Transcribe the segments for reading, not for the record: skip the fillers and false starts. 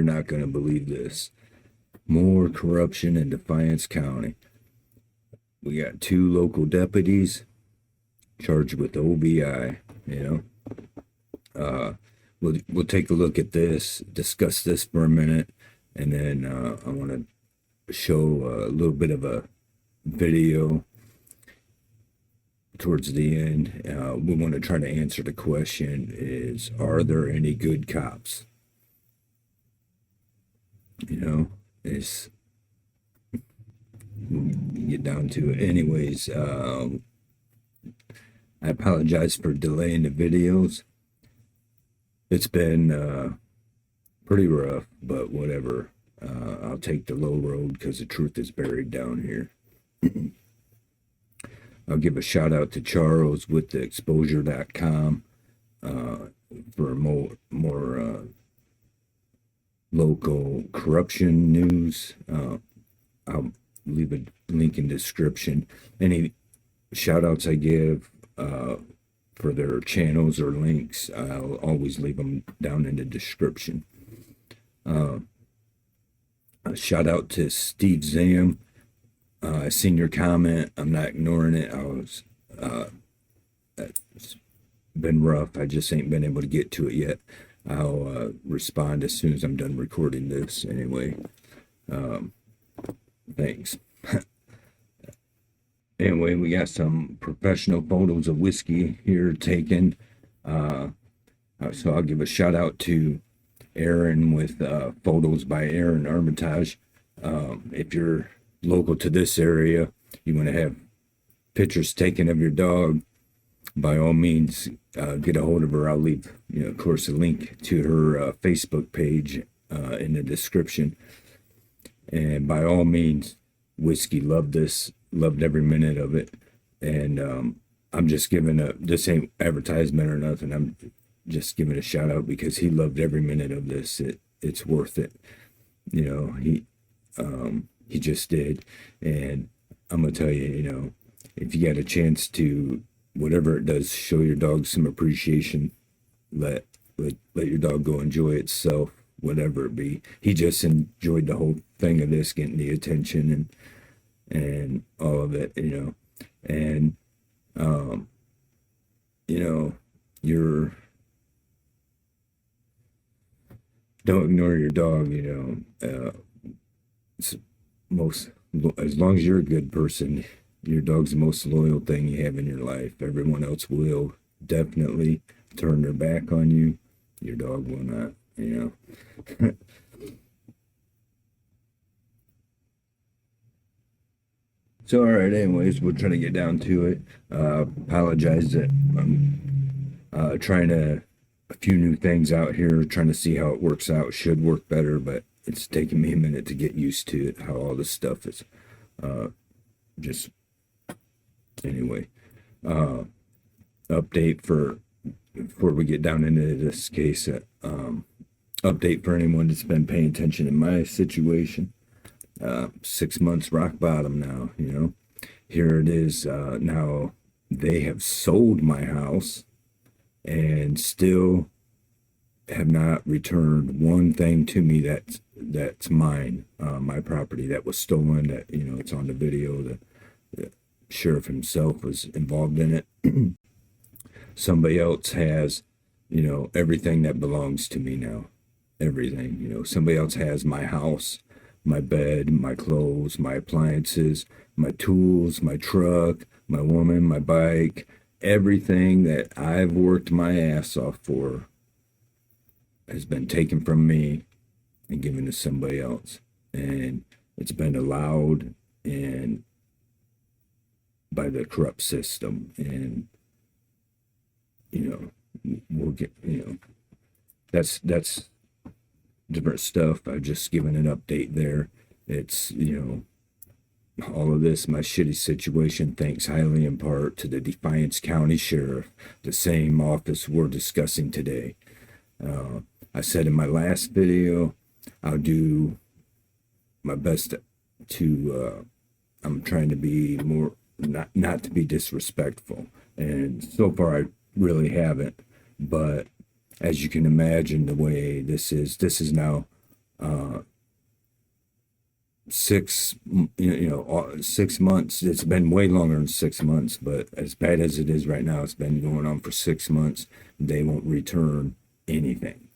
you're not going to believe this. More corruption in Defiance County. We got 2 local deputies charged with OVI, We'll take a look at this, discuss this for a minute, and then I want to show a little bit of a video towards the end. We want to try to answer the question is, are there any good cops? It's get down to it. Anyways, I apologize for delaying the videos. It's been pretty rough, but whatever. I'll take the low road because the truth is buried down here. I'll give a shout out to Charles with the exposure.com for more local corruption news. I'll leave a link in the description. Any shout outs I give for their channels or links, I'll always leave them down in the description. A shout out to Steve Zam. I seen your comment. I'm not ignoring it. It's been rough. I just ain't been able to get to it yet. I'll respond as soon as I'm done recording this anyway. Thanks. Anyway, we got some professional photos of whiskey here taken. So I'll give a shout out to Aaron with photos by Aaron Armitage. If you're local to this area, you want to have pictures taken of your dog, by all means, get a hold of her. I'll leave, of course, a link to her Facebook page in the description. And by all means, whiskey, loved every minute of it. And I'm just giving this ain't advertisement or nothing. I'm just giving a shout out because he loved every minute of this. It's worth it. He just did. And I'm gonna tell you, if you got a chance to, whatever it does, show your dog some appreciation. Let your dog go enjoy itself, whatever it be. He just enjoyed the whole thing of this, getting the attention and all of it, and you're don't ignore your dog. It's as long as you're a good person, your dog's the most loyal thing you have in your life. Everyone else will definitely turn their back on you. Your dog will not, So, all right, anyways, we'll try to get down to it. Apologize that I'm trying a few new things out here, trying to see how it works out. Should work better, but it's taken me a minute to get used to it, how all this stuff is just... Anyway, update before we get down into this case, update for anyone that's been paying attention in my situation. 6 months rock bottom now, Here it is. Now they have sold my house and still have not returned one thing to me that's mine, my property that was stolen, that, it's on the video. The sheriff himself was involved in it. Somebody else has, everything that belongs to me now. Everything, somebody else has my house, my bed, my clothes, my appliances, my tools, my truck, my woman, my bike, everything that I've worked my ass off for has been taken from me and given to somebody else. And it's been allowed and by the corrupt system. And, we'll get, that's different stuff. I've just given an update there. It's, all of this, my shitty situation, thanks highly in part to the Defiance County Sheriff, the same office we're discussing today. I said in my last video, I'll do my best to, I'm trying to be more, not to be disrespectful. And so far I really haven't, but as you can imagine, the way this is now 6 months. It's been way longer than 6 months, but as bad as it is right now, it's been going on for 6 months. They won't return anything,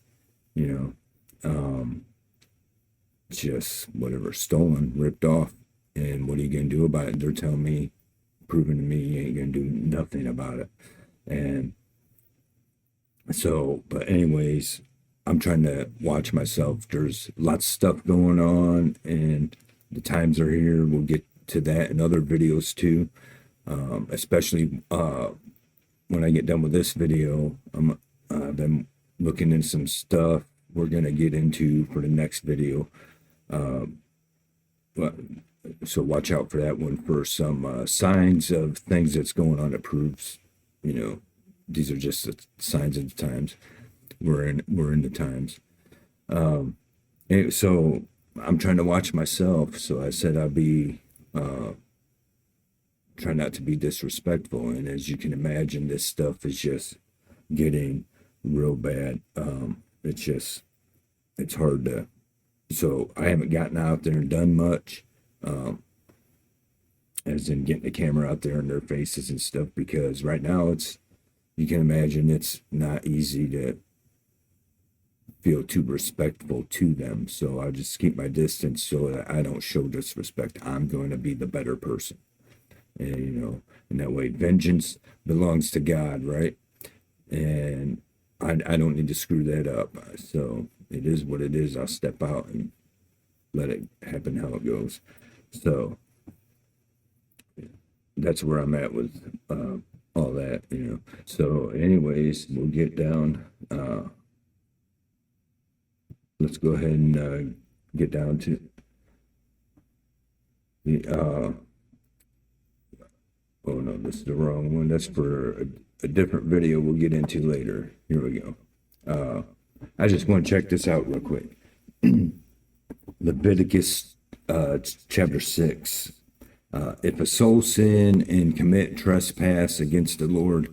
just whatever, stolen, ripped off. And what are you going to do about it? They're telling me, proving to me, you ain't going to do nothing about it. And so, but anyways, I'm trying to watch myself. There's lots of stuff going on, and the times are here. We'll get to that in other videos too. Especially when I get done with this video, I've been looking into some stuff we're gonna get into for the next video. But so watch out for that one for some signs of things that's going on that proves, these are just the signs of the times. We're in the times. And so I'm trying to watch myself. So I said I'll be try not to be disrespectful. And as you can imagine, this stuff is just getting real bad. It's hard to. So I haven't gotten out there and done much, as in getting the camera out there in their faces and stuff, because right now you can imagine it's not easy to feel too respectful to them. So I just keep my distance so that I don't show disrespect. I'm going to be the better person. And, in that way, vengeance belongs to God, right? And I don't need to screw that up. So it is what it is. I'll step out and let it happen how it goes. So that's where I'm at with all that, So anyways, we'll get down. Let's go ahead and get down to the oh no, this is the wrong one. That's for a different video we'll get into later. Here we go. I just want to check this out real quick. Leviticus chapter 6. If a soul sin and commit trespass against the Lord,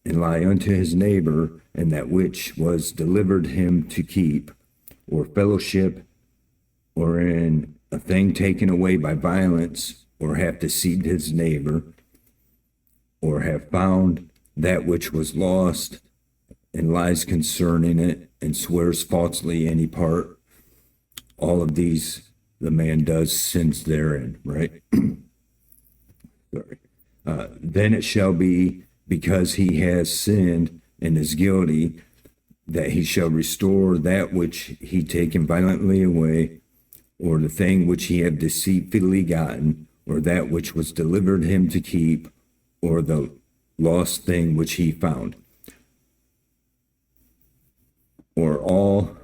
and lie unto his neighbor, and that which was delivered him to keep, or fellowship, or in a thing taken away by violence, or have deceived his neighbor, or have found that which was lost, and lies concerning it, and swears falsely any part, all of these the man does sins therein, right? Sorry. Then it shall be, because he has sinned and is guilty, that he shall restore that which he taken violently away, or the thing which he had deceitfully gotten, or that which was delivered him to keep, or the lost thing which he found, or all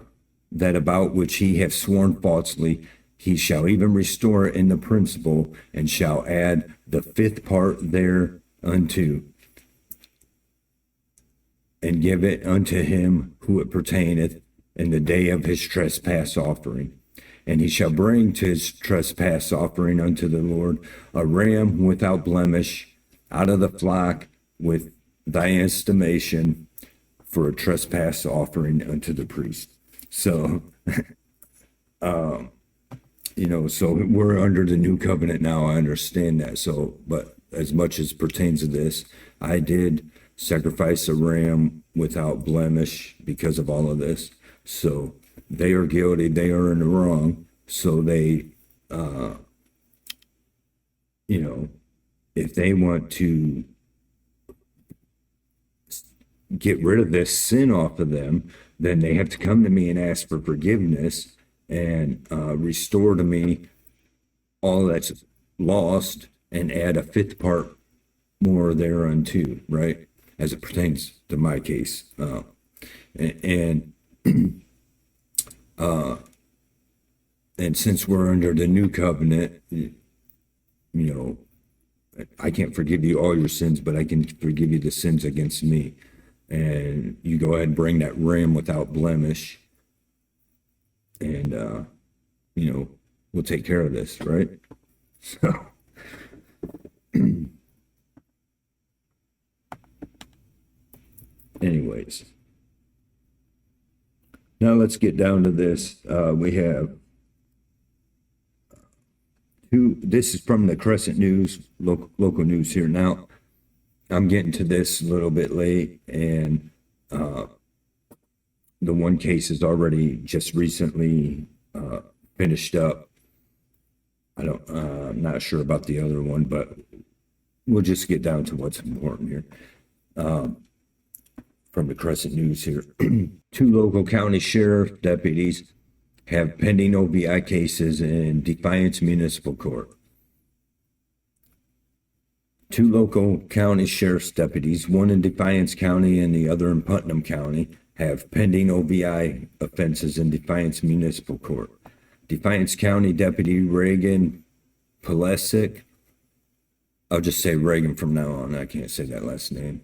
that about which he hath sworn falsely, he shall even restore it in the principal, and shall add the fifth part thereunto, and give it unto him who it pertaineth in the day of his trespass offering. And he shall bring to his trespass offering unto the Lord a ram without blemish out of the flock with thy estimation, for a trespass offering unto the priest. So, so we're under the new covenant now. I understand that. So, but as much as pertains to this, I did sacrifice a ram without blemish because of all of this. So they are guilty. They are in the wrong. So they, if they want to get rid of this sin off of them, then they have to come to me and ask for forgiveness and restore to me all that's lost, and add a fifth part more thereunto, right? As it pertains to my case. And since we're under the new covenant, I can't forgive you all your sins, but I can forgive you the sins against me. And you go ahead and bring that ram without blemish, and we'll take care of this, right? So anyways, Now let's get down to this. We have two. This is from the Crescent News, local news here. Now, I'm getting to this a little bit late, and the one case is already just recently finished up. I'm not sure about the other one, but we'll just get down to what's important here. From the Crescent News here. Two local county sheriff deputies have pending OVI cases in Defiance Municipal Court. Two local county sheriff's deputies, one in Defiance County and the other in Putnam County, have pending OVI offenses in Defiance Municipal Court. Defiance County Deputy Reagan Pulisic, I'll just say Reagan from now on, I can't say that last name,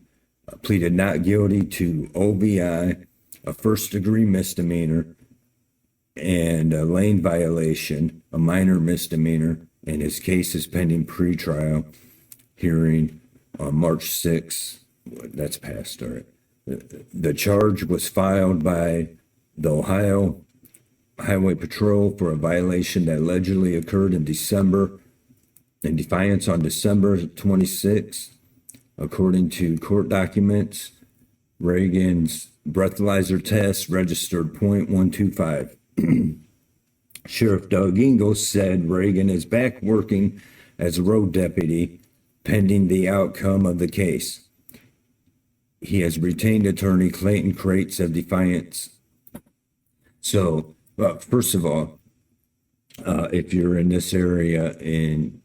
pleaded not guilty to OVI, a first-degree misdemeanor, and a lane violation, a minor misdemeanor, and his case is pending pretrial hearing on March 6th. That's passed, all right. The charge was filed by the Ohio Highway Patrol for a violation that allegedly occurred in Defiance on December 26th. According to court documents, Reagan's breathalyzer test registered .125. Sheriff Doug Ingalls said Reagan is back working as a road deputy pending the outcome of the case. He has retained attorney Clayton Crates of Defiance. So, first of all, if you're in this area and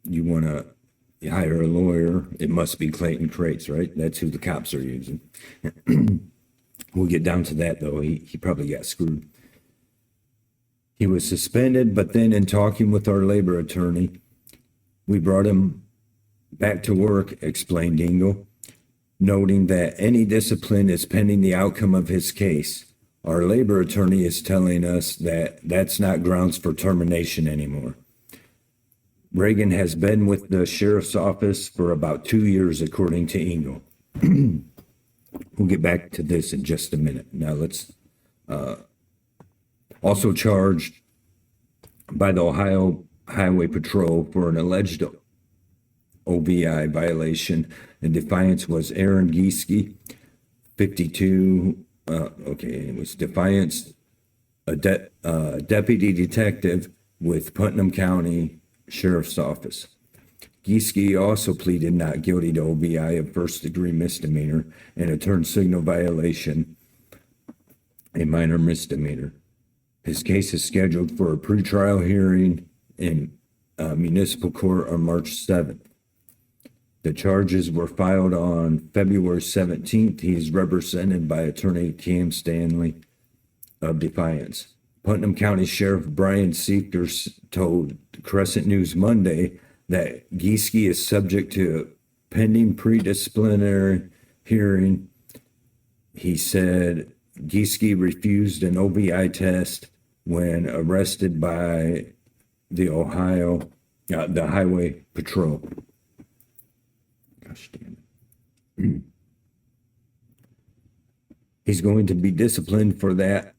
you want to hire a lawyer, it must be Clayton Crates, right? That's who the cops are using. We'll get down to that, though. He probably got screwed. He was suspended, but then in talking with our labor attorney, we brought him back to work, explained Ingle, noting that any discipline is pending the outcome of his case. Our labor attorney is telling us that that's not grounds for termination anymore. Reagan has been with the sheriff's office for about 2 years, according to Ingle. We'll get back to this in just a minute. Now let's also charged by the Ohio Highway Patrol for an alleged OVI violation in Defiance was Aaron Gieske, 52. It was Defiance, a deputy detective with Putnam County Sheriff's Office. Gieske also pleaded not guilty to OVI, a first-degree misdemeanor, and a turn signal violation, a minor misdemeanor. His case is scheduled for a pretrial hearing in municipal court on March 7th. The charges were filed on February 17th. He is represented by attorney Cam Stanley of Defiance. Putnam County Sheriff Brian Seekers told Crescent News Monday that Gieske is subject to a pending pre-disciplinary hearing. He said Gieske refused an OVI test when arrested by the the Highway Patrol. Gosh damn it. He's going to be disciplined for that.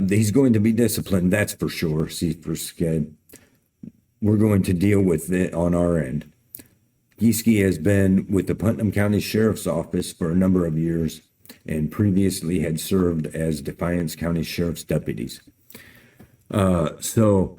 He's going to be disciplined, that's for sure. Seekers said, we're going to deal with it on our end. Gieske has been with the Putnam County Sheriff's Office for a number of years and previously had served as Defiance County Sheriff's deputies. So,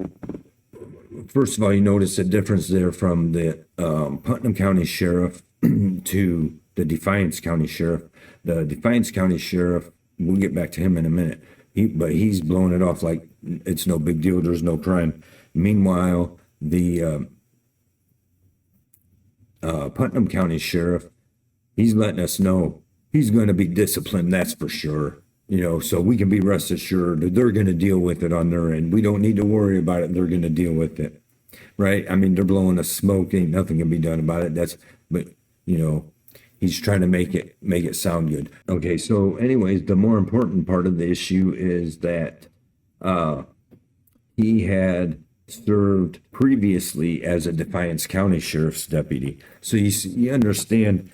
first of all, you notice a difference there from the Putnam County Sheriff to the Defiance County Sheriff. The Defiance County Sheriff, we'll get back to him in a minute, but he's blowing it off like it's no big deal, there's no crime. Meanwhile, the Putnam County Sheriff, he's letting us know he's going to be disciplined, that's for sure. So we can be rest assured that they're going to deal with it on their end. We don't need to worry about it. They're going to deal with it, right? I mean, they're blowing us smoke. Ain't nothing can be done about it. But he's trying to make it sound good. Okay, so anyways, the more important part of the issue is that he had served previously as a Defiance County Sheriff's deputy. So you understand,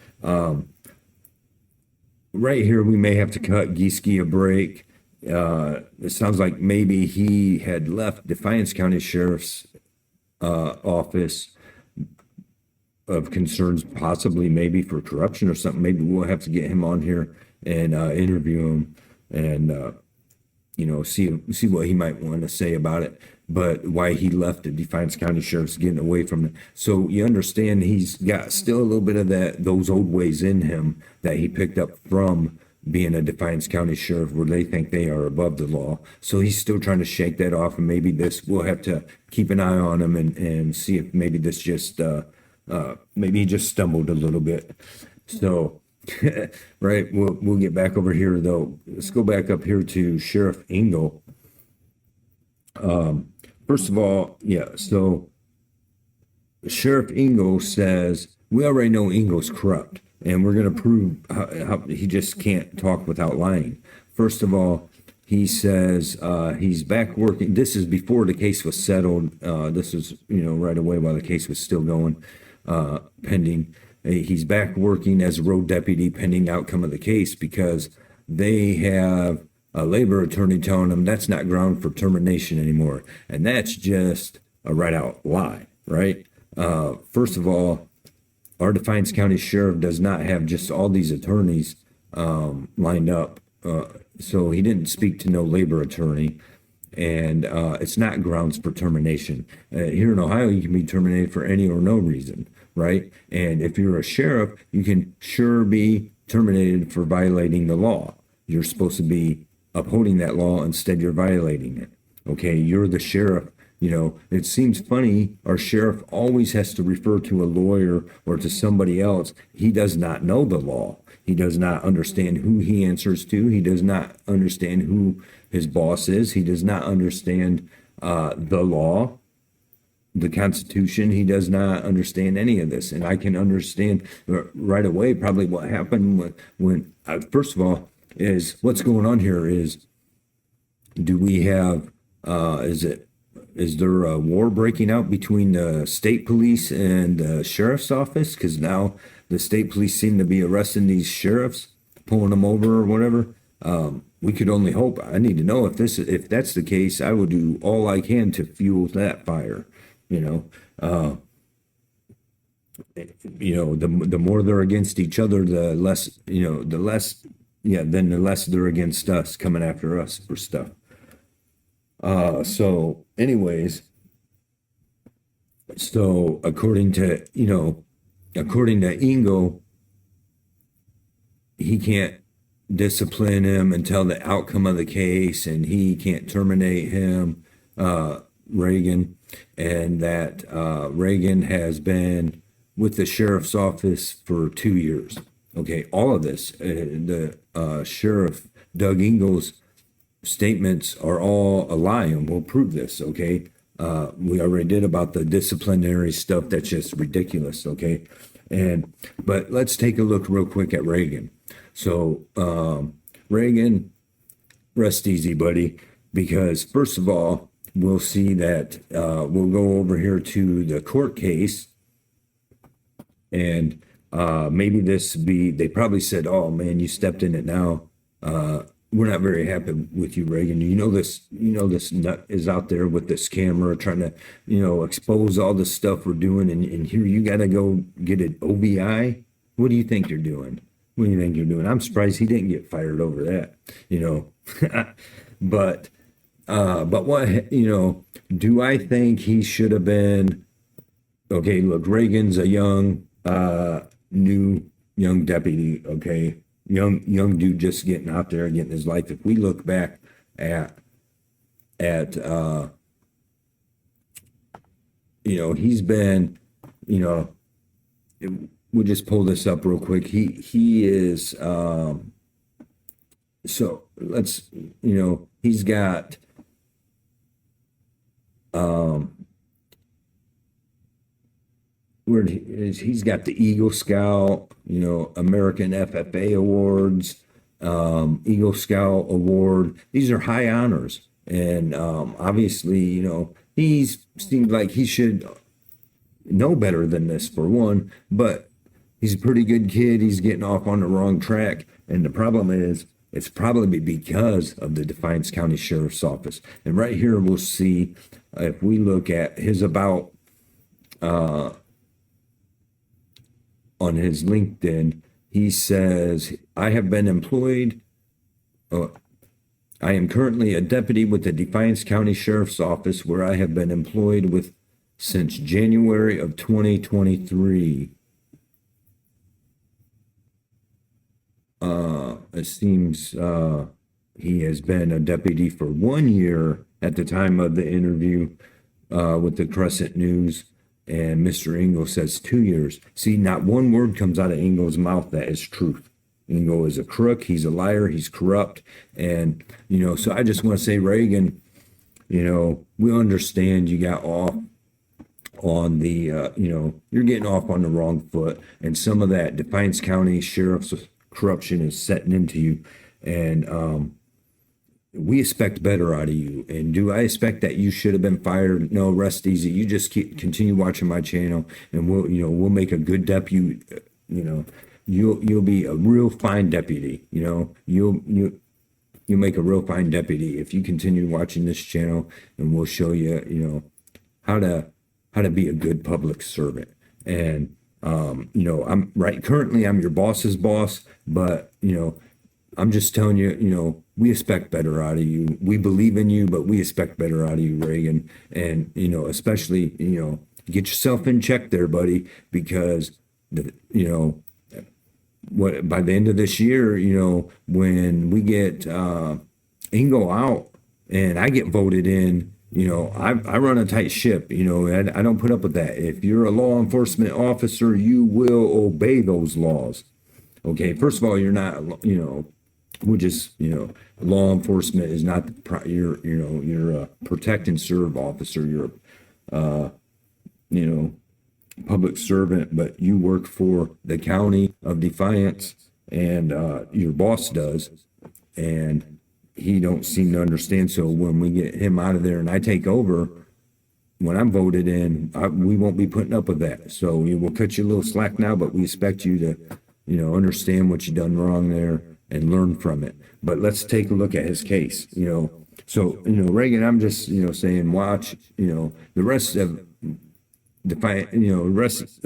right here we may have to cut Gieske a break it sounds like maybe he had left Defiance County Sheriff's office of concerns, possibly maybe for corruption or something. Maybe we'll have to get him on here and interview him and see what he might want to say about it. But why he left the Defiance County Sheriff's, getting away from it. So you understand he's got still a little bit of those old ways in him that he picked up from being a Defiance County Sheriff, where they think they are above the law. So he's still trying to shake that off, and maybe we'll have to keep an eye on him and see if maybe this just maybe he just stumbled a little bit. So right, we'll get back over here though. Let's go back up here to Sheriff Engel. First of all, yeah, so Sheriff Engel says, we already know Engel's corrupt, and we're going to prove how he just can't talk without lying. First of all, he says he's back working. This is before the case was settled. This is, right away while the case was still going, pending. He's back working as a road deputy pending outcome of the case, because they have a labor attorney telling him that's not ground for termination anymore. And that's just a right out lie, right? First of all, our Defiance County Sheriff does not have just all these attorneys lined up. So he didn't speak to no labor attorney, and it's not grounds for termination. Here in Ohio, you can be terminated for any or no reason, right? And if you're a sheriff, you can sure be terminated for violating the law. You're supposed to be upholding that law, instead you're violating it. Okay, you're the sheriff. It seems funny, our sheriff always has to refer to a lawyer or to somebody else. He does not know the law. He does not understand who he answers to. He does not understand who his boss is. He does not understand the law, the Constitution. He does not understand any of this. And I can understand right away probably what happened when first of all, is what's going on here is, do we have, is there a war breaking out between the state police and the sheriff's office? Because now the state police seem to be arresting these sheriffs, pulling them over or whatever. We could only hope. I need to know if that's the case. I will do all I can to fuel that fire. The more they're against each other, the less, then the less they're against us, coming after us for stuff. So anyways, so according to Engel, he can't discipline him until the outcome of the case, and he can't terminate him, Reagan, and that Reagan has been with the sheriff's office for 2 years. Okay, all of this, the Sheriff Doug Engel's statements are all a lie, and we'll prove this, okay? We already did about the disciplinary stuff. That's just ridiculous, okay? But let's take a look real quick at Reagan. So Reagan, rest easy, buddy, because first of all, we'll see that we'll go over here to the court case, and maybe they probably said, oh man, you stepped in it now. We're not very happy with you, Reagan. This nut is out there with this camera trying to, expose all the stuff we're doing. And here you got to go get an OVI. What do you think you're doing? What do you think you're doing? I'm surprised he didn't get fired over that, but what, do I think he should have been, okay, look, Reagan's a young, new young deputy, okay? Young dude just getting out there and getting his life. If we look back at he's been, we'll just pull this up real quick. He is, so let's, he's got, he's got the Eagle Scout, American FFA awards, Eagle Scout award. These are high honors. And obviously, he's seemed like he should know better than this, for one, but he's a pretty good kid. He's getting off on the wrong track. And the problem is it's probably because of the Defiance County Sheriff's Office. And right here, we'll see if we look at his about on his LinkedIn, he says, I have been employed. I am currently a deputy with the Defiance County Sheriff's Office, where I have been employed with since January of 2023. It seems he has been a deputy for 1 year at the time of the interview with the Crescent News, and Mr. Engel says 2 years. See, not one word comes out of Engel's mouth that is truth. Engel is a crook, he's a liar, he's corrupt, and, so I just want to say, Reagan, we understand you got off on the, you're getting off on the wrong foot, and some of that Defiance County Sheriff's corruption is setting into you, and we expect better out of you. And do I expect that you should have been fired? No, rest easy. You just continue watching my channel, and we'll make a good deputy. You'll be a real fine deputy. You'll make a real fine deputy if you continue watching this channel, and we'll show you, how to be a good public servant. And I'm right. Currently, I'm your boss's boss, but I'm just telling you, we expect better out of you. We believe in you, but we expect better out of you, Reagan. And especially, get yourself in check there, buddy, because by the end of this year, when we get Engel out and I get voted in. I run a tight ship, I don't put up with that. If you're a law enforcement officer, you will obey those laws. Okay, first of all, you're not, we're just, law enforcement is not you're a protect and serve officer. You're public servant, but you work for the county of Defiance, and your boss does, and he don't seem to understand. So when we get him out of there and I take over, when I'm voted in, we won't be putting up with that. So we will cut you a little slack now, but we expect you to, understand what you done wrong there and learn from it. But let's take a look at his case. So Reagan, I'm just saying, watch. The rest of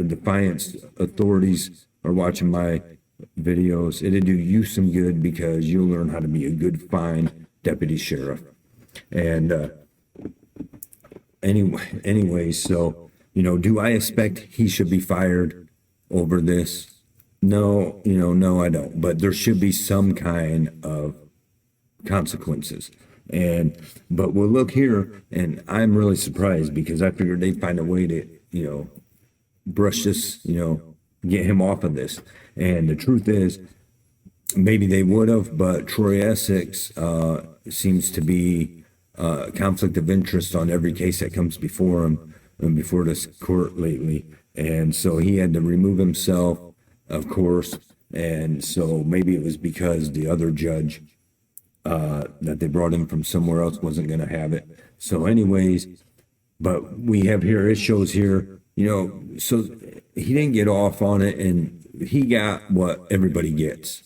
Defiance authorities are watching my videos. It'll do you some good, because you'll learn how to be a good, fine deputy sheriff. And anyways, so do I expect he should be fired over this? No, no, I don't. But there should be some kind of consequences. But we'll look here, and I'm really surprised, because I figured they'd find a way to brush this, get him off of this. And the truth is, maybe they would have, but Troy Essex seems to be conflict of interest on every case that comes before him and before this court lately. And so he had to remove himself, of course. And so maybe it was because the other judge that they brought in from somewhere else wasn't going to have it. So anyways, but we have here, it shows here, so he didn't get off on it, and he got what everybody gets,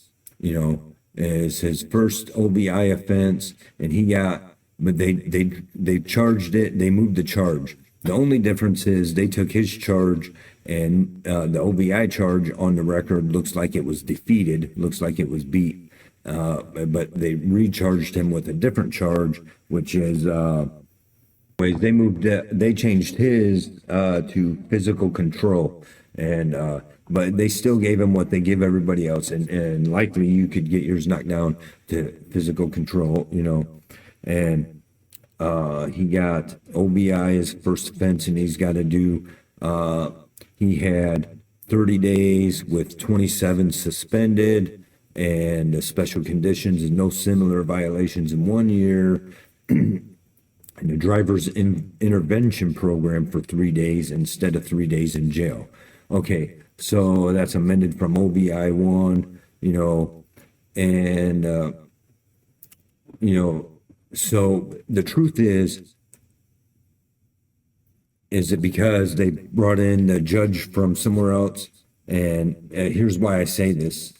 as his first OVI offense, and he got, but they charged it, they moved the charge. The only difference is they took his charge, and the OVI charge on the record looks like it was defeated, looks like it was beat, but they recharged him with a different charge, which is they changed his to physical control, and but they still gave him what they give everybody else, and likely you could get yours knocked down to physical control, and he got OVI his first offense, and he's got to do he had 30 days with 27 suspended, and the special conditions and no similar violations in 1 year. And the driver's intervention program for 3 days instead of 3 days in jail. Okay, so that's amended from OVI 1, and, so the truth is it because they brought in the judge from somewhere else? And here's why I say this.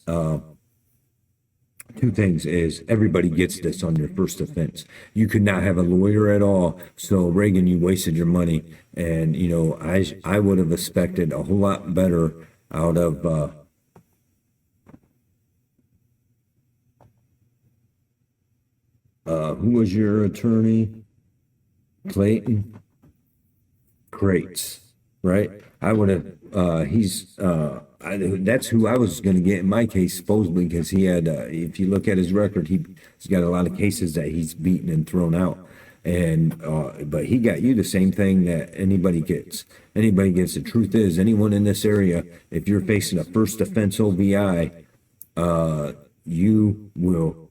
two things is everybody gets this on your first offense. You could not have a lawyer at all. So Reagan, you wasted your money. And, you know, I would have expected a whole lot better out of, who was your attorney? Clayton? Crates, right? I would have, that's who I was going to get in my case, supposedly, because he had, if you look at his record, he's got a lot of cases that he's beaten and thrown out. And, but he got you the same thing that anybody gets. Anybody gets. The truth is, anyone in this area, if you're facing a first offense OVI, you will,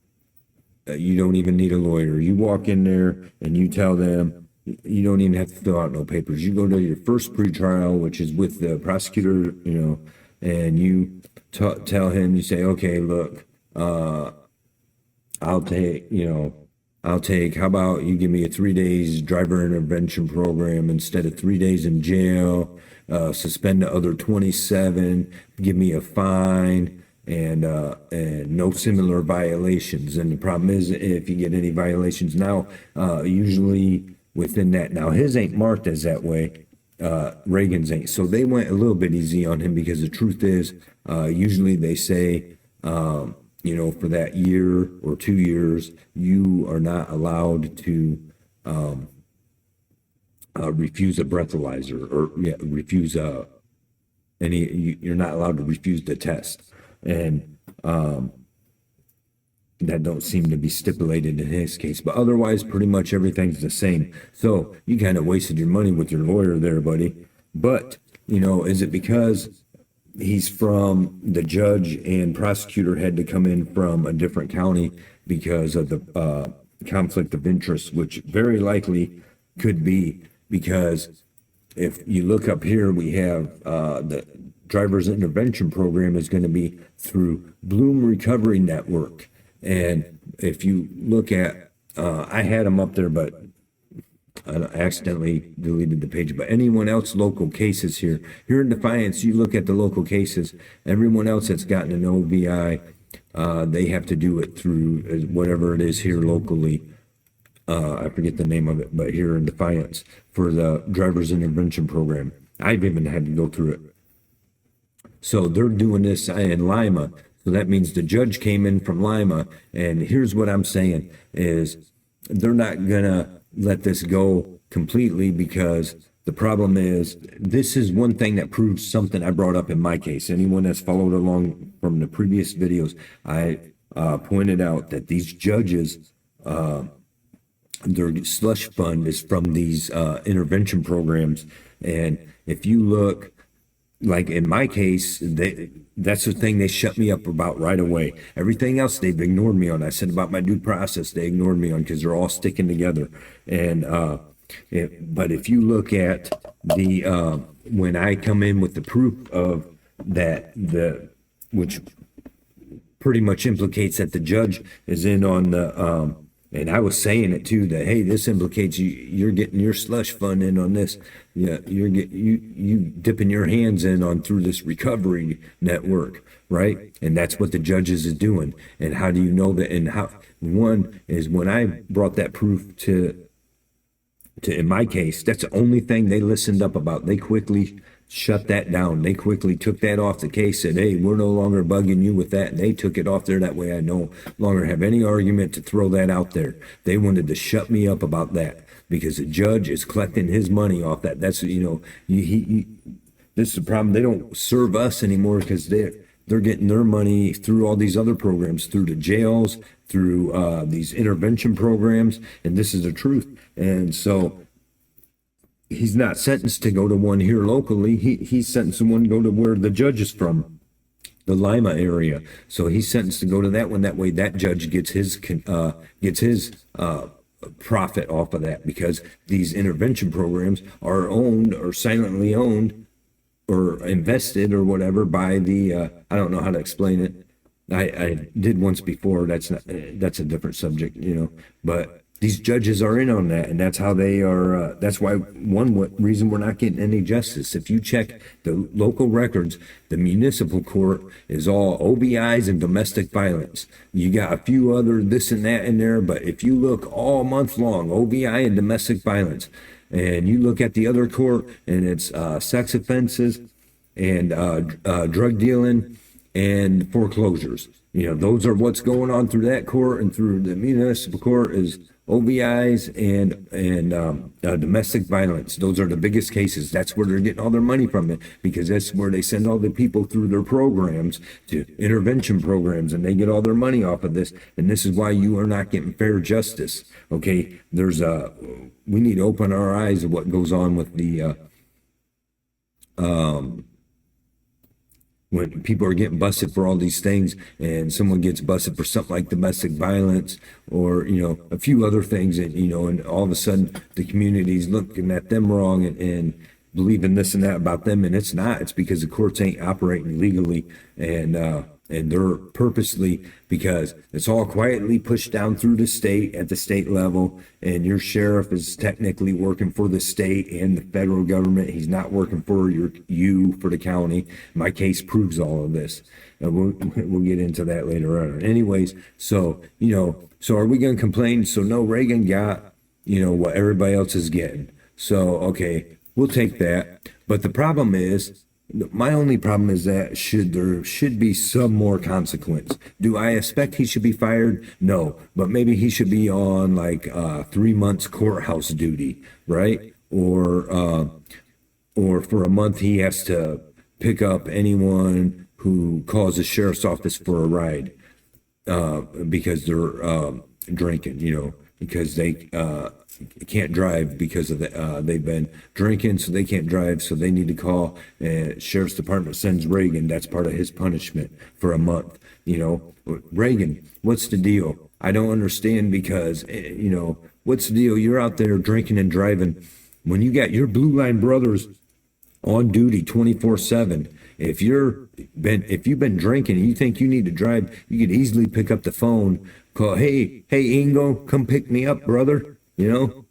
you don't even need a lawyer. You walk in there and you tell them, you don't even have to fill out no papers. You go to your first pretrial, which is with the prosecutor, you know, and you tell him, you say, okay, look, I'll take, how about you give me a 3 days driver intervention program instead of 3 days in jail, suspend the other 27, give me a fine, and no similar violations. And the problem is, if you get any violations now, usually within that, now his ain't marked as that way, Reagan's ain't. So they went a little bit easy on him because the truth is, usually they say, for that year or 2 years, you are not allowed to refuse a breathalyzer or refuse you're not allowed to refuse the test. And that don't seem to be stipulated in his case, but otherwise pretty much everything's the same. So you kind of wasted your money with your lawyer there, buddy. But, is it because he's from, the judge and prosecutor had to come in from a different county because of the conflict of interest, which very likely could be, because if you look up here, we have the driver's intervention program is going to be through Bloom Recovery Network. And if you look at, I had them up there, but I accidentally deleted the page. But anyone else local cases here in Defiance, you look at the local cases, everyone else that's gotten an OVI, they have to do it through whatever it is here locally. I forget the name of it, but here in Defiance for the driver's intervention program. I've even had to go through it. So they're doing this in Lima. So that means the judge came in from Lima, and here's what I'm saying is they're not gonna let this go completely, because the problem is, this is one thing that proves something I brought up in my case. Anyone that's followed along from the previous videos, I pointed out that these judges, their slush fund is from these intervention programs. And if you look, like in my case, that's the thing they shut me up about right away. Everything else they've ignored me on. I said about my due process, they ignored me on because they're all sticking together. And but if you look at the when I come in with the proof of that, which pretty much implicates that the judge is in on the and I was saying it too, that, hey, this implicates you're getting your slush fund in on this. Yeah, you dipping your hands in on through this recovery network, right? And that's what the judges is doing. And how do you know that? And how, one is when I brought that proof to in my case, that's the only thing they listened up about. They quickly shut that down. They quickly took that off the case, said, hey, we're no longer bugging you with that. And they took it off there. That way I no longer have any argument to throw that out there. They wanted to shut me up about that because the judge is collecting his money off that. That's, this is the problem. They don't serve us anymore because they're getting their money through all these other programs, through the jails, through these intervention programs. And this is the truth. And so he's not sentenced to go to one here locally. He's sentenced to one to go to where the judge is from, the Lima area. So he's sentenced to go to that one. That way that judge gets his profit off of that, because these intervention programs are owned or silently owned or invested or whatever by the, I don't know how to explain it. I did once before. That's a different subject, but these judges are in on that, and that's how they are. That's why reason we're not getting any justice. If you check the local records, the municipal court is all OVIs and domestic violence. You got a few other this and that in there, but if you look all month long, OVI and domestic violence, and you look at the other court, and it's sex offenses and drug dealing and foreclosures. You know, those are what's going on through that court, and through the municipal court is OVIs and domestic violence. Those are the biggest cases. That's where they're getting all their money from, it, because that's where they send all the people through their programs, to intervention programs, and they get all their money off of this. And this is why you are not getting fair justice. Okay, we need to open our eyes to what goes on with the when people are getting busted for all these things, and someone gets busted for something like domestic violence, or, you know, a few other things, and, you know, and all of a sudden the community's looking at them wrong, and believing this and that about them, and it's not. It's because the courts ain't operating legally, and they're purposely, because it's all quietly pushed down through the state at the state level, and your sheriff is technically working for the state and the federal government. He's not working for you for the county. My case proves all of this, and we'll get into that later on. Anyways, so, you know, so are we going to complain? So no, Reagan got, you know, what everybody else is getting. So, okay, we'll take that. But the problem is, my only problem is that there should be some more consequence. Do I expect he should be fired? No, but maybe he should be on like 3 months courthouse duty, right? Or for a month he has to pick up anyone who calls the sheriff's office for a ride because they're drinking, you know, because they can't drive because of they've been drinking, so they can't drive, so they need to call, and sheriff's department sends Reagan. That's part of his punishment for a month. You know, Reagan, what's the deal? I don't understand, because, you know, what's the deal? You're out there drinking and driving when you got your blue line brothers on duty 24/7. If you've been drinking and you think you need to drive, you could easily pick up the phone, call, hey Ingo, come pick me up, brother. You know,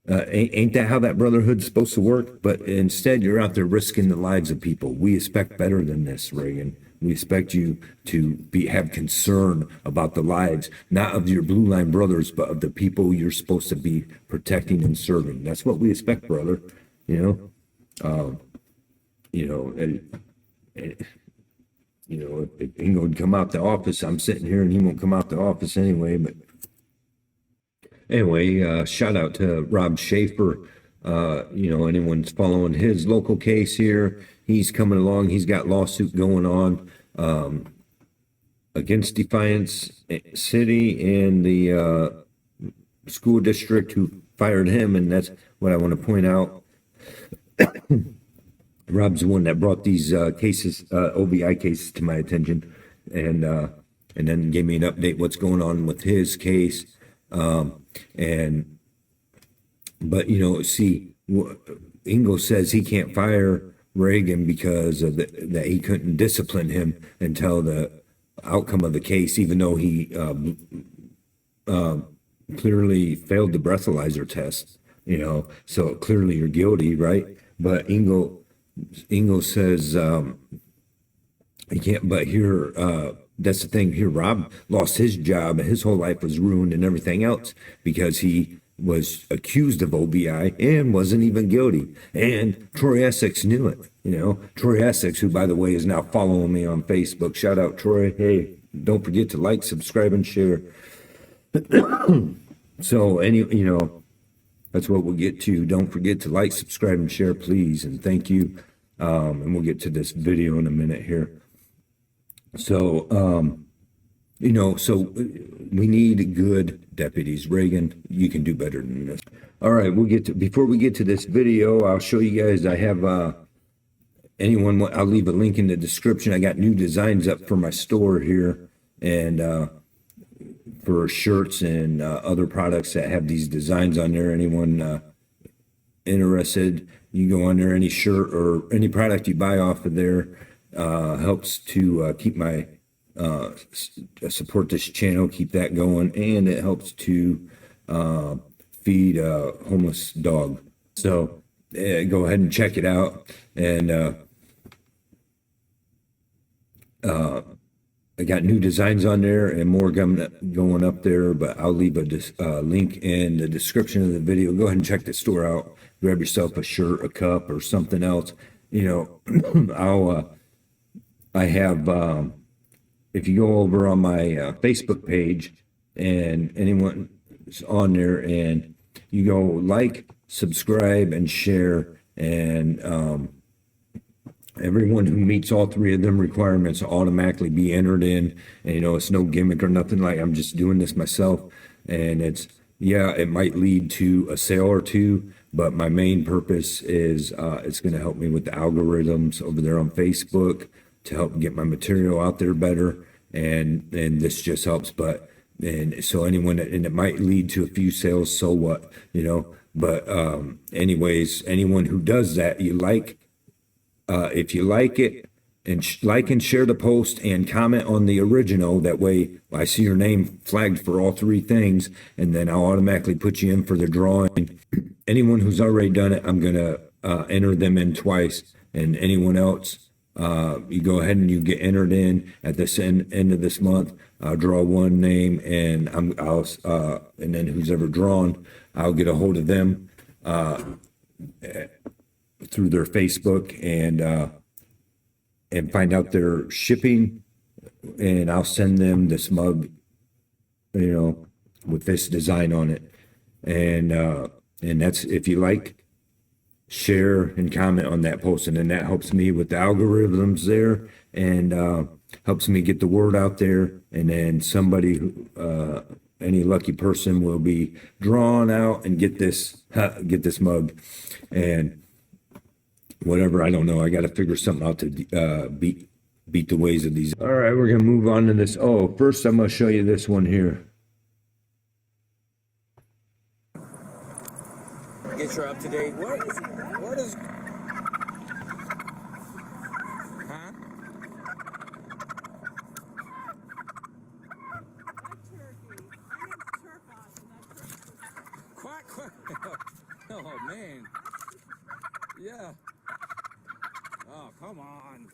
ain't that how that brotherhood's supposed to work? But instead, you're out there risking the lives of people. We expect better than this, Reagan. We expect you to have concern about the lives, not of your blue line brothers, but of the people you're supposed to be protecting and serving. That's what we expect, brother. You know, if Ingo would come out the office, I'm sitting here and he won't come out the office anyway. But anyway, shout out to Rob Schaefer. You know, anyone's following his local case here, he's coming along. He's got lawsuit going on against Defiance City and the school district who fired him, and that's what I want to point out. Rob's the one that brought these cases, OVI cases, to my attention, and then gave me an update what's going on with his case. But you know, see, Ingo says he can't fire Reagan because of that he couldn't discipline him until the outcome of the case, even though he clearly failed the breathalyzer test. You know, so clearly you're guilty, right? But Ingo says he can't. But here, that's the thing. Here, Rob lost his job, and his whole life was ruined, and everything else, because he was accused of OVI and wasn't even guilty. And Troy Essex knew it. You know, Troy Essex, who, by the way, is now following me on Facebook. Shout out, Troy. Hey, don't forget to like, subscribe, and share. So, you know, that's what we'll get to. Don't forget to like, subscribe, and share, please. And thank you. And we'll get to this video in a minute here. So, you know, so we need good deputies. Reagan, you can do better than this. All right, before we get to this video, I'll show you guys. I have, I'll leave a link in the description. I got new designs up for my store here, and for shirts and other products that have these designs on there. Anyone interested, you go on there. Any shirt or any product you buy off of there helps to keep my support this channel, keep that going, and it helps to feed a homeless dog. So go ahead and check it out. And I got new designs on there and more going up there, but I'll leave a link in the description of the video. Go ahead and check the store out. Grab yourself a shirt, a cup, or something else. You know, I have, if you go over on my Facebook page and anyone's on there and you go like, subscribe, and share, and everyone who meets all three of them requirements automatically be entered in. And, you know, it's no gimmick or nothing. Like, I'm just doing this myself, and it's, yeah, it might lead to a sale or two, but my main purpose is it's going to help me with the algorithms over there on Facebook to help get my material out there better. And this just helps. But, and so anyone and it might lead to a few sales, so what, you know. But anyways, anyone who does that, if you like it, and like and share the post and comment on the original, that way I see your name flagged for all three things, and then I'll automatically put you in for the drawing. Anyone who's already done it, I'm gonna enter them in twice, and anyone else, you go ahead and you get entered in at this end of this month. I'll draw one name, and and then who's ever drawn, I'll get a hold of them through their Facebook and find out their shipping, and I'll send them this mug, you know, with this design on it. And that's, if you like, share and comment on that post, and then that helps me with the algorithms there, and helps me get the word out there. And then somebody who, any lucky person will be drawn out and get this mug. And whatever, I don't know. I got to figure something out to beat the ways of these. All right, we're gonna move on to this. Oh, first I'm gonna show you this one here. Get your up to date. What is? Huh? Quack quack. Oh man. Yeah. Oh, come on.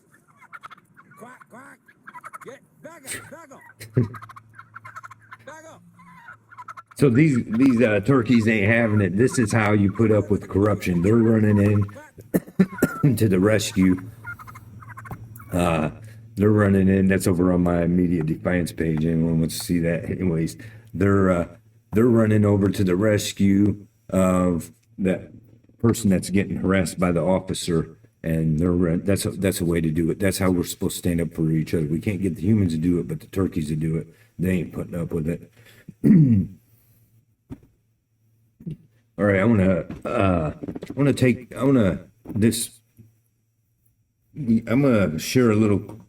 Quack, quack. Get back up. Back up. So these turkeys ain't having it. This is how you put up with corruption. They're running in to the rescue. They're running in. That's over on my immediate defiance page. Anyone wants to see that? Anyways, they're running over to the rescue of that person that's getting harassed by the officer, and that's a way to do it. That's how we're supposed to stand up for each other. We can't get the humans to do it, but the turkeys to do it. They ain't putting up with it. All right, I'm gonna share a little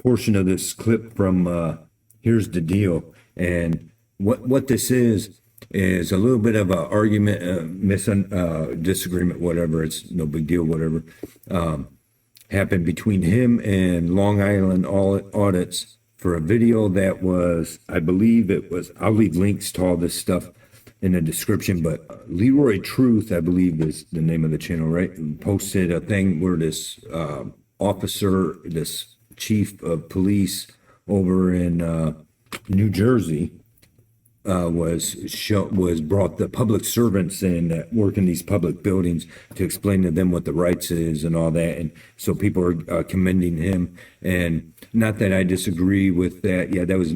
portion of this clip from Here's the Deal. And what this is a little bit of an argument, disagreement, whatever. It's no big deal, whatever. Happened between him and Long Island Audits for a video that was, I believe it was, I'll leave links to all this stuff in the description, but Leroy Truth, I believe is the name of the channel, right? Posted a thing where this officer, this chief of police over in New Jersey, was brought the public servants in that work in these public buildings to explain to them what the rights is and all that. And so people are commending him, and not that I disagree with that. Yeah, that was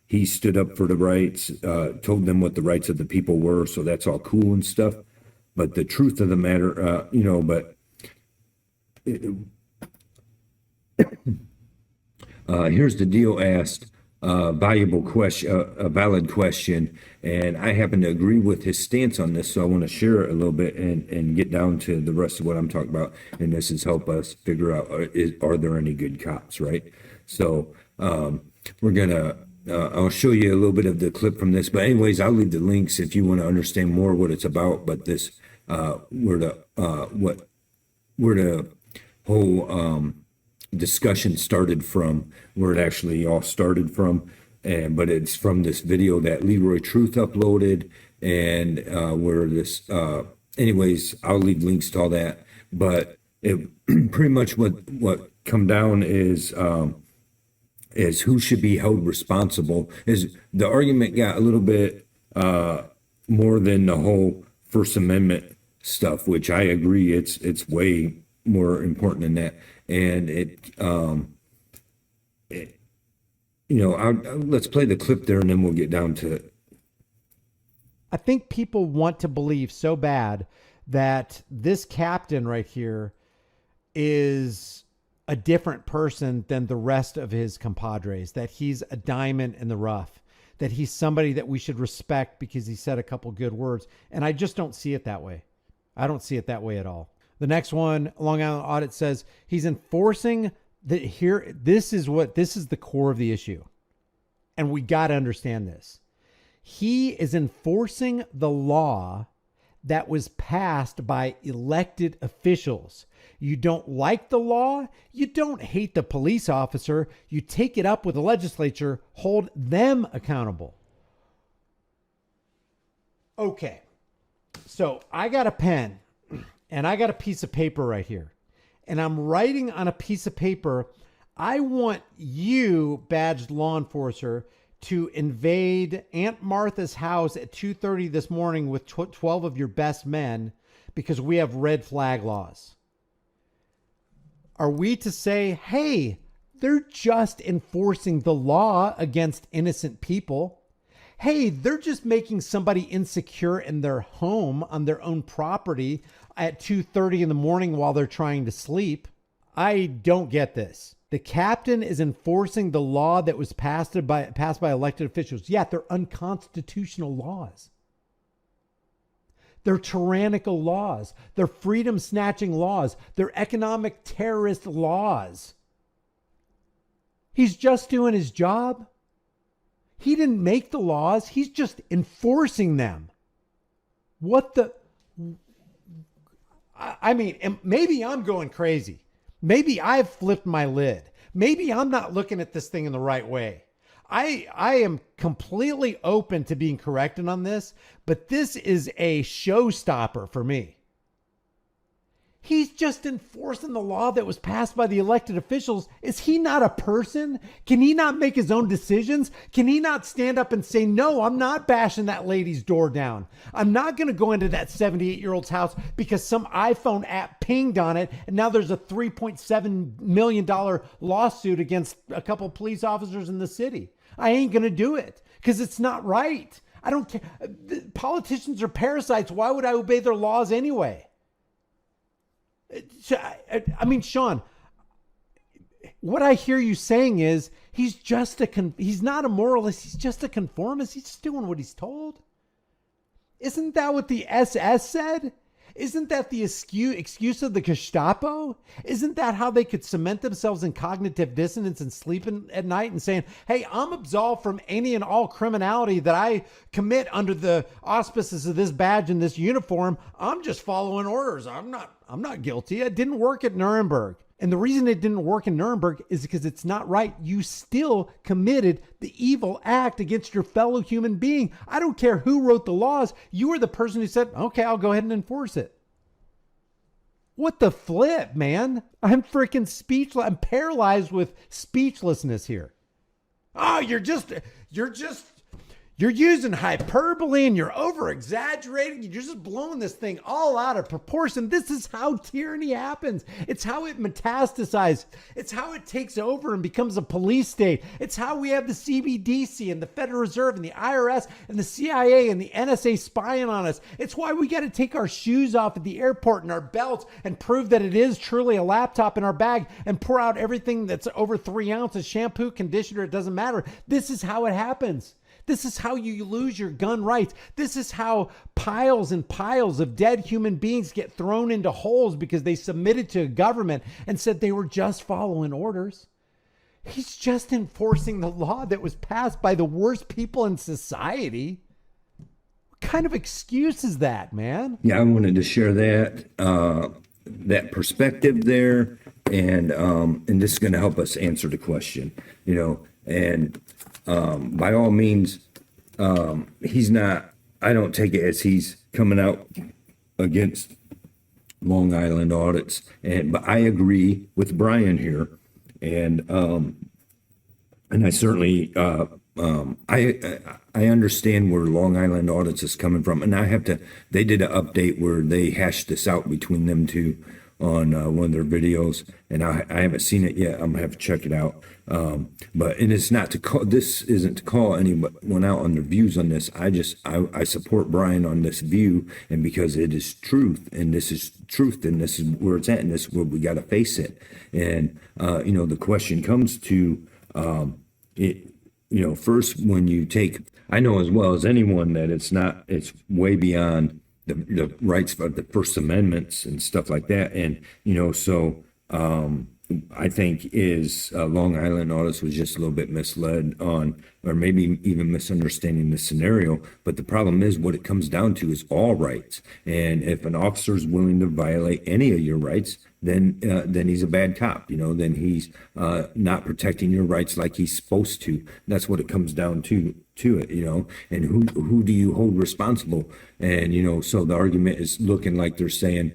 he stood up for the rights, told them what the rights of the people were. So that's all cool and stuff. But the truth of the matter, Here's the Deal asked a valid question, and I happen to agree with his stance on this, so I want to share it a little bit and get down to the rest of what I'm talking about. And this is help us figure out, are there any good cops, right? So we're gonna I'll show you a little bit of the clip from this, but anyways, I'll leave the links if you want to understand more what it's about. But this where the whole discussion started from, where it actually all started from. But it's from this video that Leroy Truth uploaded, and where this, anyways, I'll leave links to all that. But it pretty much what come down is who should be held responsible. Is the argument got a little bit more than the whole First Amendment stuff, which I agree it's way more important than that. And let's play the clip there, and then we'll get down to it. I think people want to believe so bad that this captain right here is a different person than the rest of his compadres, that he's a diamond in the rough, that he's somebody that we should respect because he said a couple good words. And I just don't see it that way. I don't see it that way at all. The next one, Long Island Audit, says he's enforcing here. This is the core of the issue. And we got to understand this. He is enforcing the law that was passed by elected officials. You don't like the law. You don't hate the police officer. You take it up with the legislature, hold them accountable. Okay. So I got a pen and I got a piece of paper right here, and I'm writing on a piece of paper. I want you, badged law enforcer, to invade Aunt Martha's house at 2:30 this morning with 12 of your best men because we have red flag laws. Are we to say, hey, they're just enforcing the law against innocent people? Hey, they're just making somebody insecure in their home on their own property at 2:30 in the morning while they're trying to sleep? I don't get this. The captain is enforcing the law that was passed by elected officials. Yeah, they're unconstitutional laws. They're tyrannical laws. They're freedom snatching laws. They're economic terrorist laws. He's just doing his job. He didn't make the laws. He's just enforcing them. What the? I mean, maybe I'm going crazy. Maybe I've flipped my lid. Maybe I'm not looking at this thing in the right way. I am completely open to being corrected on this, but this is a showstopper for me. He's just enforcing the law that was passed by the elected officials. Is he not a person? Can he not make his own decisions? Can he not stand up and say, no, I'm not bashing that lady's door down. I'm not going to go into that 78-year-old's house because some iPhone app pinged on it, and now there's a $3.7 million lawsuit against a couple of police officers in the city. I ain't going to do it because it's not right. I don't care. Politicians are parasites. Why would I obey their laws anyway? I mean, Sean, what I hear you saying is he's not a moralist. He's just a conformist. He's just doing what he's told. Isn't that what the SS said? Isn't that the excuse of the Gestapo? Isn't that how they could cement themselves in cognitive dissonance and sleeping at night and saying, hey, I'm absolved from any and all criminality that I commit under the auspices of this badge and this uniform. I'm just following orders. I'm not guilty. It didn't work at Nuremberg. And the reason it didn't work in Nuremberg is because it's not right. You still committed the evil act against your fellow human being. I don't care who wrote the laws. You were the person who said, okay, I'll go ahead and enforce it. What the flip, man? I'm freaking speechless. I'm paralyzed with speechlessness here. Oh, you're using hyperbole and you're over exaggerating. You're just blowing this thing all out of proportion. This is how tyranny happens. It's how it metastasizes. It's how it takes over and becomes a police state. It's how we have the CBDC and the Federal Reserve and the IRS and the CIA and the NSA spying on us. It's why we got to take our shoes off at the airport and our belts and prove that it is truly a laptop in our bag and pour out everything that's over 3 ounces, shampoo, conditioner, it doesn't matter. This is how it happens. This is how you lose your gun rights. This is how piles and piles of dead human beings get thrown into holes because they submitted to a government and said they were just following orders. He's just enforcing the law that was passed by the worst people in society. What kind of excuse is that, man? Yeah, I wanted to share that. that perspective there, and this is going to help us answer the question, you know. And by all means, he's not. I don't take it as he's coming out against Long Island audits, but I agree with Brian here, and I certainly I understand where Long Island audits is coming from, and I have to. They did an update where they hashed this out between them two on one of their videos, and I haven't seen it yet. I'm gonna have to check it out. But and it's not to call. This isn't to call anyone out on their views on this. I support Brian on this view, and because it is truth, and this is truth, and this is where it's at, and this is where we got to face it. And you know, the question comes to it. You know, first, when you take, I know as well as anyone that it's way beyond the rights of the First Amendments and stuff like that. And, you know, so I think Long Island audits was just a little bit misled on, or maybe even misunderstanding the scenario. But the problem is what it comes down to is all rights. And if an officer is willing to violate any of your rights, then he's a bad cop, you know, then he's not protecting your rights like he's supposed to. That's what it comes down to it, you know. And who do you hold responsible? And, you know, so the argument is looking like they're saying,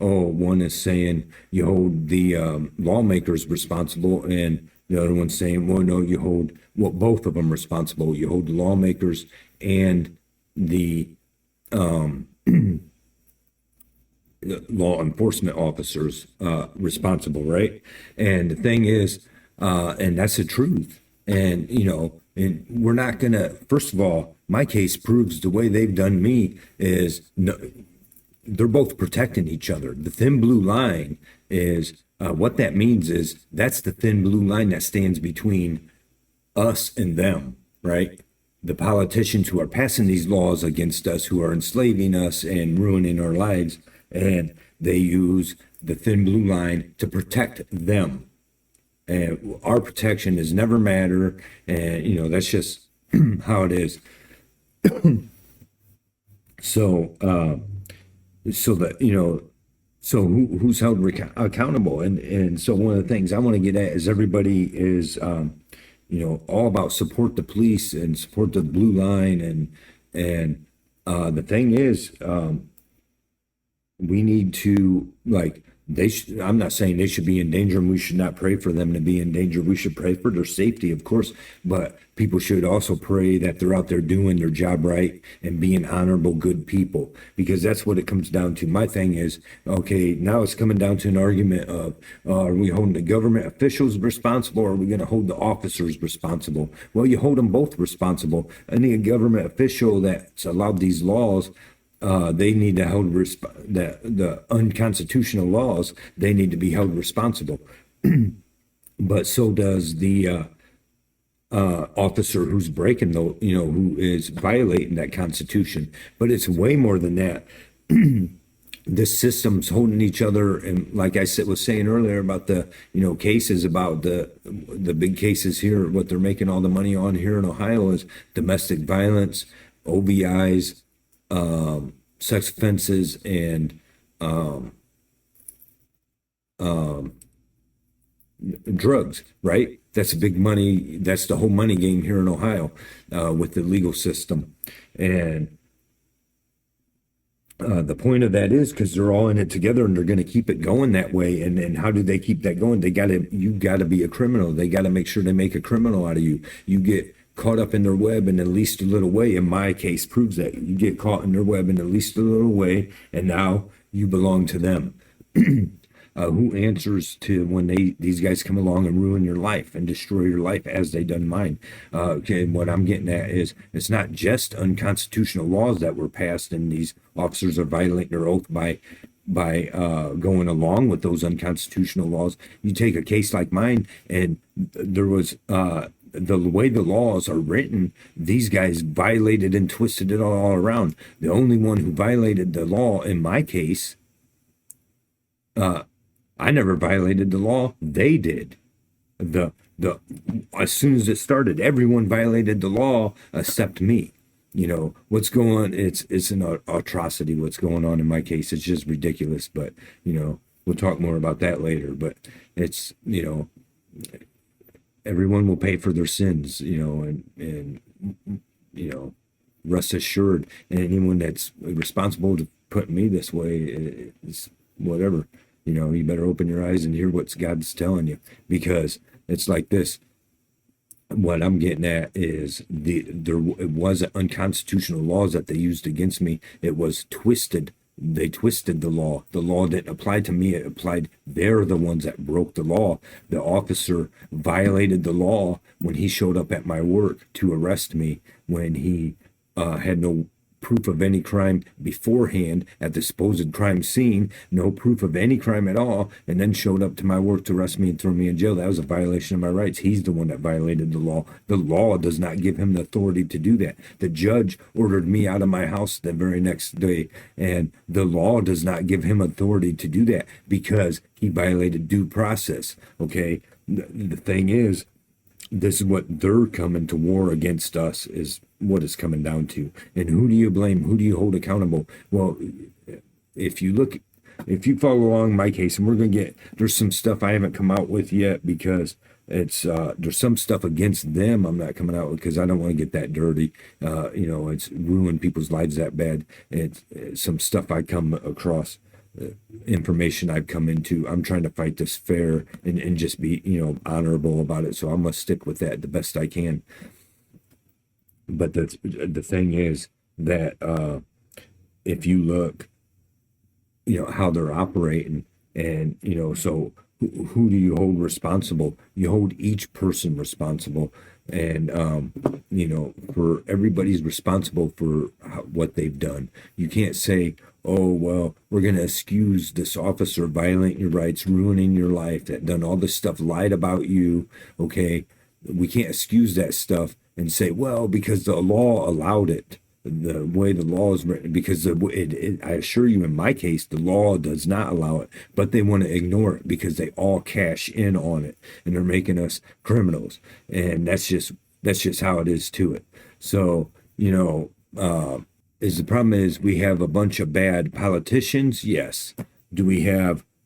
oh, one is saying you hold the lawmakers responsible, and the other one's saying, well, no, you hold, well, both of them responsible. You hold the lawmakers and the law enforcement officers responsible, right? And the thing is, and that's the truth. And, you know, and we're not gonna, first of all, my case proves the way they've done me is no, they're both protecting each other. The thin blue line is what that means is that's the thin blue line that stands between us and them, right? The politicians who are passing these laws against us, who are enslaving us and ruining our lives, and they use the thin blue line to protect them. And our protection is never matter, and you know that's just how it is. So, so that you know, so who's held accountable? And so one of the things I want to get at is everybody is, you know, all about support the police and support the blue line, and the thing is, we need to, like, I'm not saying they should be in danger and we should not pray for them to be in danger. We should pray for their safety, of course, but people should also pray that they're out there doing their job right and being honorable, good people, because that's what it comes down to. My thing is, okay, now it's coming down to an argument of, are we holding the government officials responsible, or are we going to hold the officers responsible? Well, you hold them both responsible. Any government official that's allowed these laws, they need to hold the unconstitutional laws. They need to be held responsible, but so does the officer who's breaking the, you know, who is violating that Constitution. But it's way more than that. The system's holding each other, and like I was saying earlier about the, you know, cases, about the big cases here. What they're making all the money on here in Ohio is domestic violence, OVIs. Sex offenses, and drugs, right? That's a big money. That's the whole money game here in Ohio with the legal system. And the point of that is because they're all in it together, and they're going to keep it going that way. And how do they keep that going? You got to be a criminal. They got to make sure they make a criminal out of you. You get caught up in their web in at least a little way. In my case, proves that you get caught in their web in at least a little way, and now you belong to them. Who answers to when these guys come along and ruin your life and destroy your life as they done mine? Okay, what I'm getting at is it's not just unconstitutional laws that were passed, and these officers are violating their oath by going along with those unconstitutional laws. You take a case like mine, and there was the way the laws are written, these guys violated and twisted it all around. The only one who violated the law in my case, I never violated the law. They did. As soon as it started, everyone violated the law except me. You know what's going on? It's an atrocity what's going on in my case. It's just ridiculous. But you know, we'll talk more about that later. But it's, everyone will pay for their sins, and rest assured, and anyone that's responsible to put me this way is whatever. You better open your eyes and hear what God's telling you, because it's like this. What I'm getting at is it wasn't unconstitutional laws that they used against me. It was twisted. They twisted the law. The law didn't apply to me. It applied. They're the ones that broke the law. The officer violated the law when he showed up at my work to arrest me, when he had no proof of any crime beforehand at the supposed crime scene, no proof of any crime at all, and then showed up to my work to arrest me and throw me in jail. That was a violation of my rights. He's the one that violated the law. The law does not give him the authority to do that. The judge ordered me out of my house the very next day, and the law does not give him authority to do that because he violated due process. Okay, the thing is, this is what they're coming to war against us, is what it's coming down to. And who do you blame? Who do you hold accountable? Well, if you follow along my case, and there's some stuff I haven't come out with yet, because it's there's some stuff against them I'm not coming out with, because I don't want to get that dirty. It's ruined people's lives that bad. It's some stuff I come across, information I've come into. I'm trying to fight this fair and just be, honorable about it. So I'm going to stick with that the best I can. But the thing is that if you look, how they're operating, and, so who do you hold responsible? You hold each person responsible. And, for everybody's responsible for what they've done. You can't say, oh, well, we're going to excuse this officer violating your rights, ruining your life, that done all this stuff, lied about you. Okay. We can't excuse that stuff and say, well, because the law allowed it, the way the law is written, because I assure you, in my case, the law does not allow it, but they want to ignore it because they all cash in on it, and they're making us criminals. And that's just how it is to it. So, the problem is we have a bunch of bad politicians? Yes.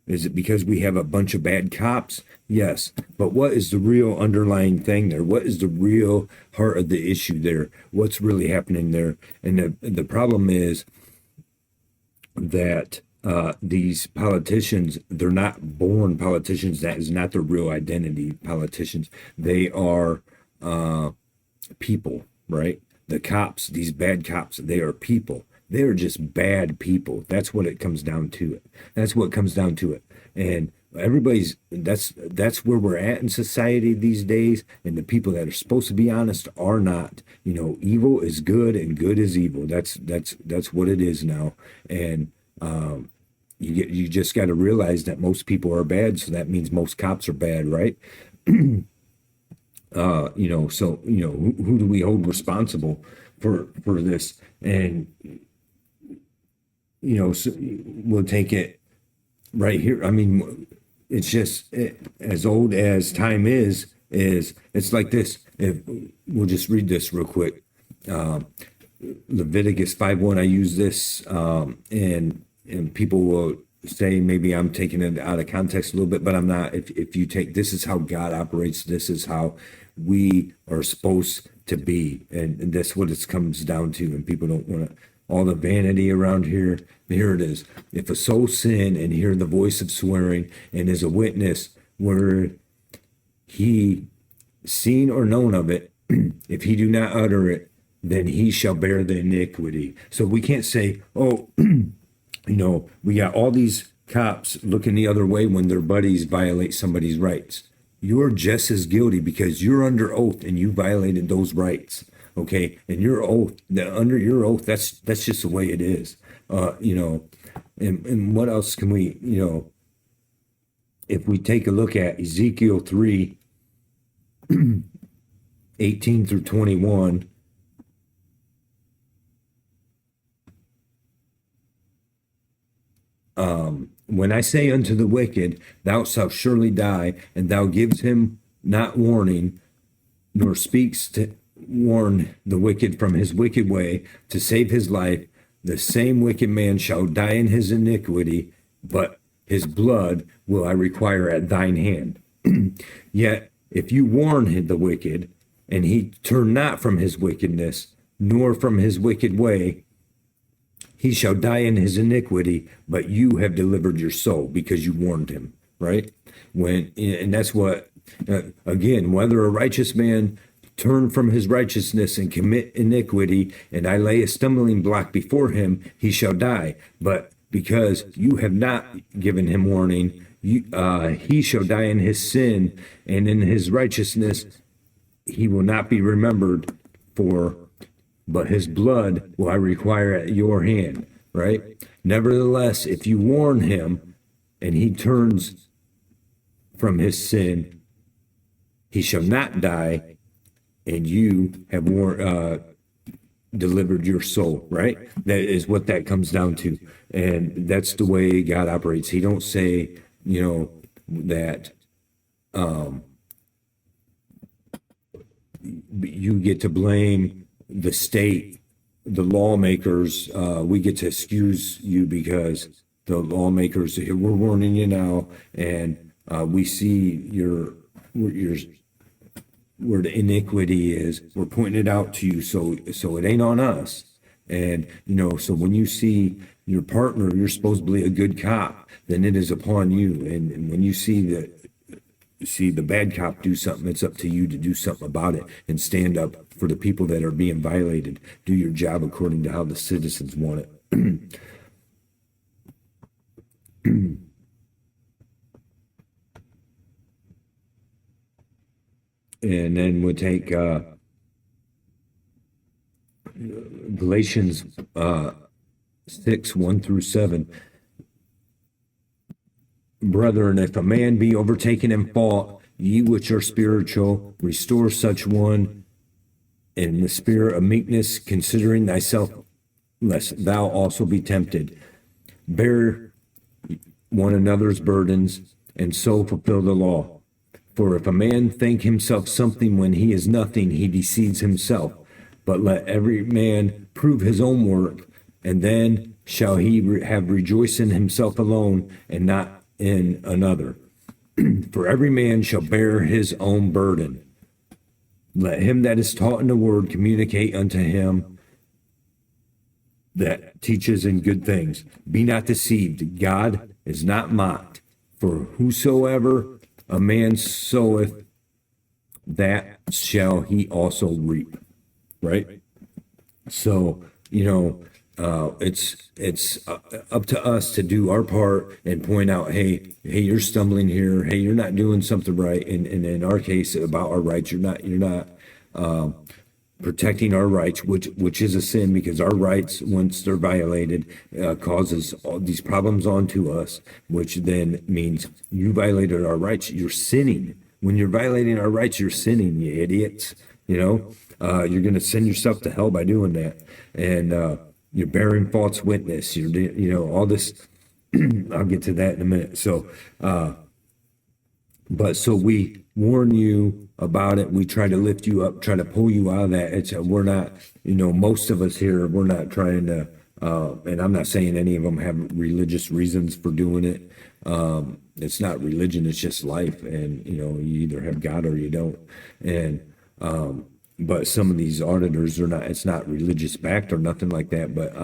Is it because we have a bunch of bad cops? Yes. But what is the real underlying thing there? What is the real heart of the issue there? What's really happening there? And the problem is that these politicians, they're not born politicians. That is not their real identity, politicians. They are people, right? The cops, these bad cops, they are people. They're just bad people. That's what it comes down to. That's what comes down to it. And that's where we're at in society these days. And the people that are supposed to be honest are not. Evil is good and good is evil. That's what it is now. And you just got to realize that most people are bad. So that means most cops are bad, right? Who do we hold responsible for this? And so we'll take it right here. I mean, it's just as old as time is it's like this. We'll just read this real quick. Leviticus 5:1. I use this, and people will say maybe I'm taking it out of context a little bit, but I'm not. If you take, this is how God operates. This is how we are supposed to be, and that's what it comes down to. And people don't want to, all the vanity around here. Here it is. If a soul sin and hear the voice of swearing and is a witness where he seen or known of it, if he do not utter it, then he shall bear the iniquity. So we can't say, oh, we got all these cops looking the other way when their buddies violate somebody's rights. You're just as guilty because you're under oath and you violated those rights. Okay. And your oath, under your oath, that's just the way it is. And what else can we, if we take a look at Ezekiel 3, 18 through 21, when I say unto the wicked, thou shalt surely die, and thou gives him not warning, nor speaks to warn the wicked from his wicked way to save his life, the same wicked man shall die in his iniquity, but his blood will I require at thine hand. Yet if you warn the wicked, and he turn not from his wickedness, nor from his wicked way, he shall die in his iniquity, but you have delivered your soul because you warned him, right? And that's what, again, whether a righteous man turn from his righteousness and commit iniquity, and I lay a stumbling block before him, he shall die. But because you have not given him warning, he shall die in his sin, and in his righteousness he will not be remembered for, but his blood will I require at your hand, right? Nevertheless, if you warn him and he turns from his sin, he shall not die, and you have delivered your soul, right? That is what that comes down to. And that's the way God operates. He don't say, that you get to blame the state, the lawmakers. We get to excuse you because the lawmakers, we're warning you now, and we see where the iniquity is. We're pointing it out to you, so it ain't on us. And so when you see your partner, you're supposedly a good cop, then it is upon you. And when you see the bad cop do something, it's up to you to do something about it and stand up for the people that are being violated. Do your job according to how the citizens want it. And then we'll take Galatians 6:1-7. Brethren, if a man be overtaken in fault, ye which are spiritual, restore such one in the spirit of meekness, considering thyself, lest thou also be tempted. Bear one another's burdens, and so fulfill the law. For if a man think himself something when he is nothing, he deceives himself. But let every man prove his own work, and then shall he have rejoiced in himself alone, and not in another. For every man shall bear his own burden. Let him that is taught in the word communicate unto him that teaches in good things. Be not deceived, God is not mocked. For whosoever a man soweth, that shall he also reap. Right? So, it's up to us to do our part and point out, hey, you're stumbling here. Hey, you're not doing something right. And in our case, about our rights, you're not protecting our rights, which is a sin, because our rights, once they're violated, causes all these problems onto us, which then means you violated our rights. You're sinning. When you're violating our rights, you're sinning, you idiots. You're going to send yourself to hell by doing that. And you're bearing false witness. All this. I'll get to that in a minute. So, so we warn you about it. We try to lift you up, try to pull you out of that. We're not, most of us here, we're not trying to, and I'm not saying any of them have religious reasons for doing it. It's not religion, it's just life. And, you either have God or you don't. And, but some of these auditors are not, it's not religious backed or nothing like that, but,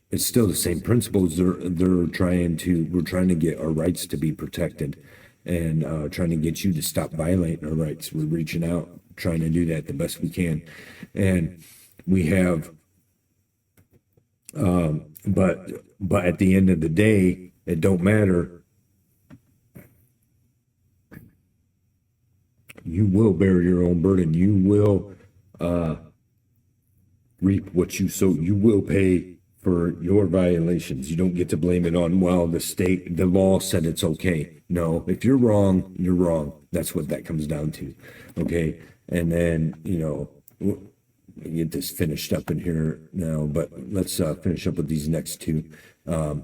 it's still the same principles. We're trying to get our rights to be protected, and trying to get you to stop violating our rights. We're reaching out, trying to do that the best we can. And we have, but at the end of the day, it don't matter. You will bear your own burden. You will reap what you sow. You will pay for your violations. You don't get to blame it on, the law said it's okay. No, if you're wrong, you're wrong. That's what that comes down to. Okay. And then, we'll get this finished up in here now, but let's finish up with these next two. Go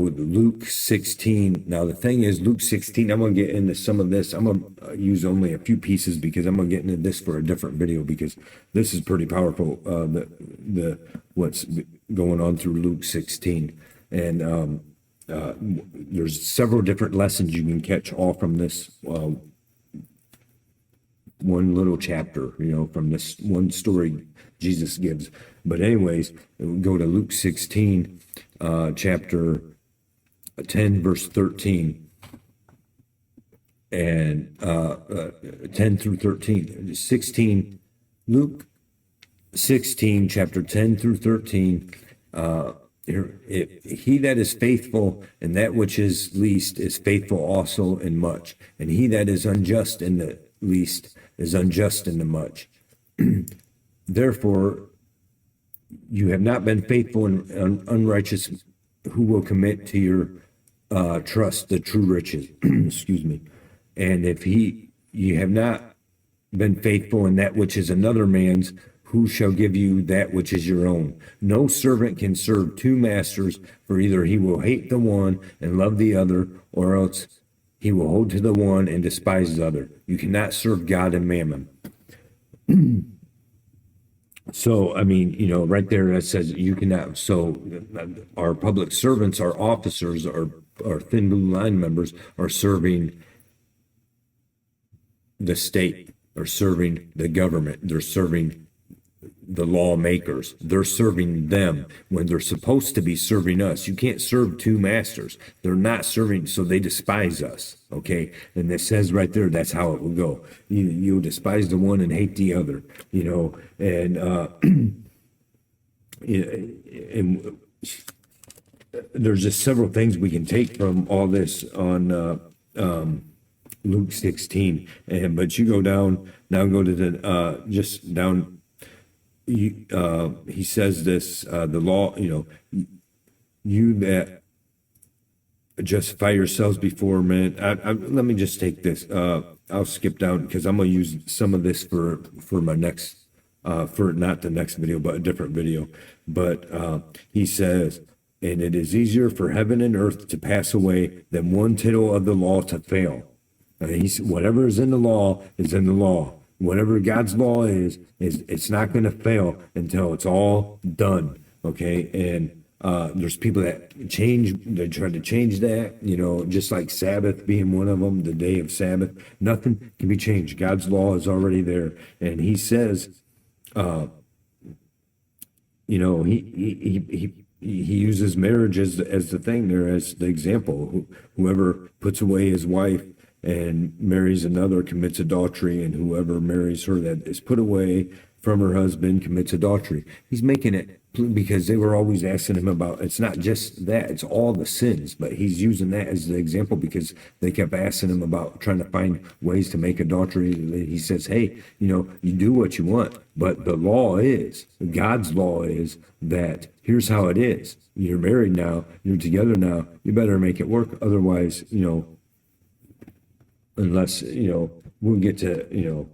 with Luke 16. Now, the thing is, Luke 16, I'm going to get into some of this. I'm going to use only a few pieces because I'm going to get into this for a different video, because this is pretty powerful. What's going on through Luke 16. And there's several different lessons you can catch all from this one little chapter, from this one story Jesus gives. But anyways, we go to Luke 16, chapter 10, verse 13, and 10 through 13. 16, Luke 16, chapter 10 through 13. He that is faithful in that which is least is faithful also in much, and he that is unjust in the least is unjust in the much. Therefore, you have not been faithful in unrighteous, who will commit to your trust the true riches. Excuse me. And if you have not been faithful in that which is another man's, who shall give you that which is your own? No servant can serve two masters, for either he will hate the one and love the other, or else he will hold to the one and despise the other. You cannot serve God and mammon. So, I mean, right there it says you cannot. So our public servants, our officers, our thin blue line members are serving the state, are serving the government, they're serving the lawmakers, they're serving them when they're supposed to be serving us. You can't serve two masters. They're not serving, so they despise us. Okay, and it says right there that's how it will go. You despise the one and hate the other. And and there's just several things we can take from all this on Luke 16. But you go down now, go to the just down. He says this, the law, you that justify yourselves before men. Let me just take this. I'll skip down because I'm going to use some of this for my next, for not the next video, but a different video. But he says, and it is easier for heaven and earth to pass away than one tittle of the law to fail. Whatever is in the law is in the law. Whatever God's law is it's not going to fail until it's all done. Okay. And there's people that they try to change that, just like Sabbath being one of them, the day of Sabbath. Nothing can be changed. God's law is already there. And he says, he uses marriage as the thing there, as the example. Whoever puts away his wife and marries another commits adultery, and whoever marries her that is put away from her husband commits adultery. He's making it because they were always asking him about, it's not just that, it's all the sins, but he's using that as the example because they kept asking him about trying to find ways to make adultery. He says, hey, you do what you want, but the law is, God's law is that here's how it is. You're married now, you're together now, you better make it work. Otherwise, unless, we'll get to,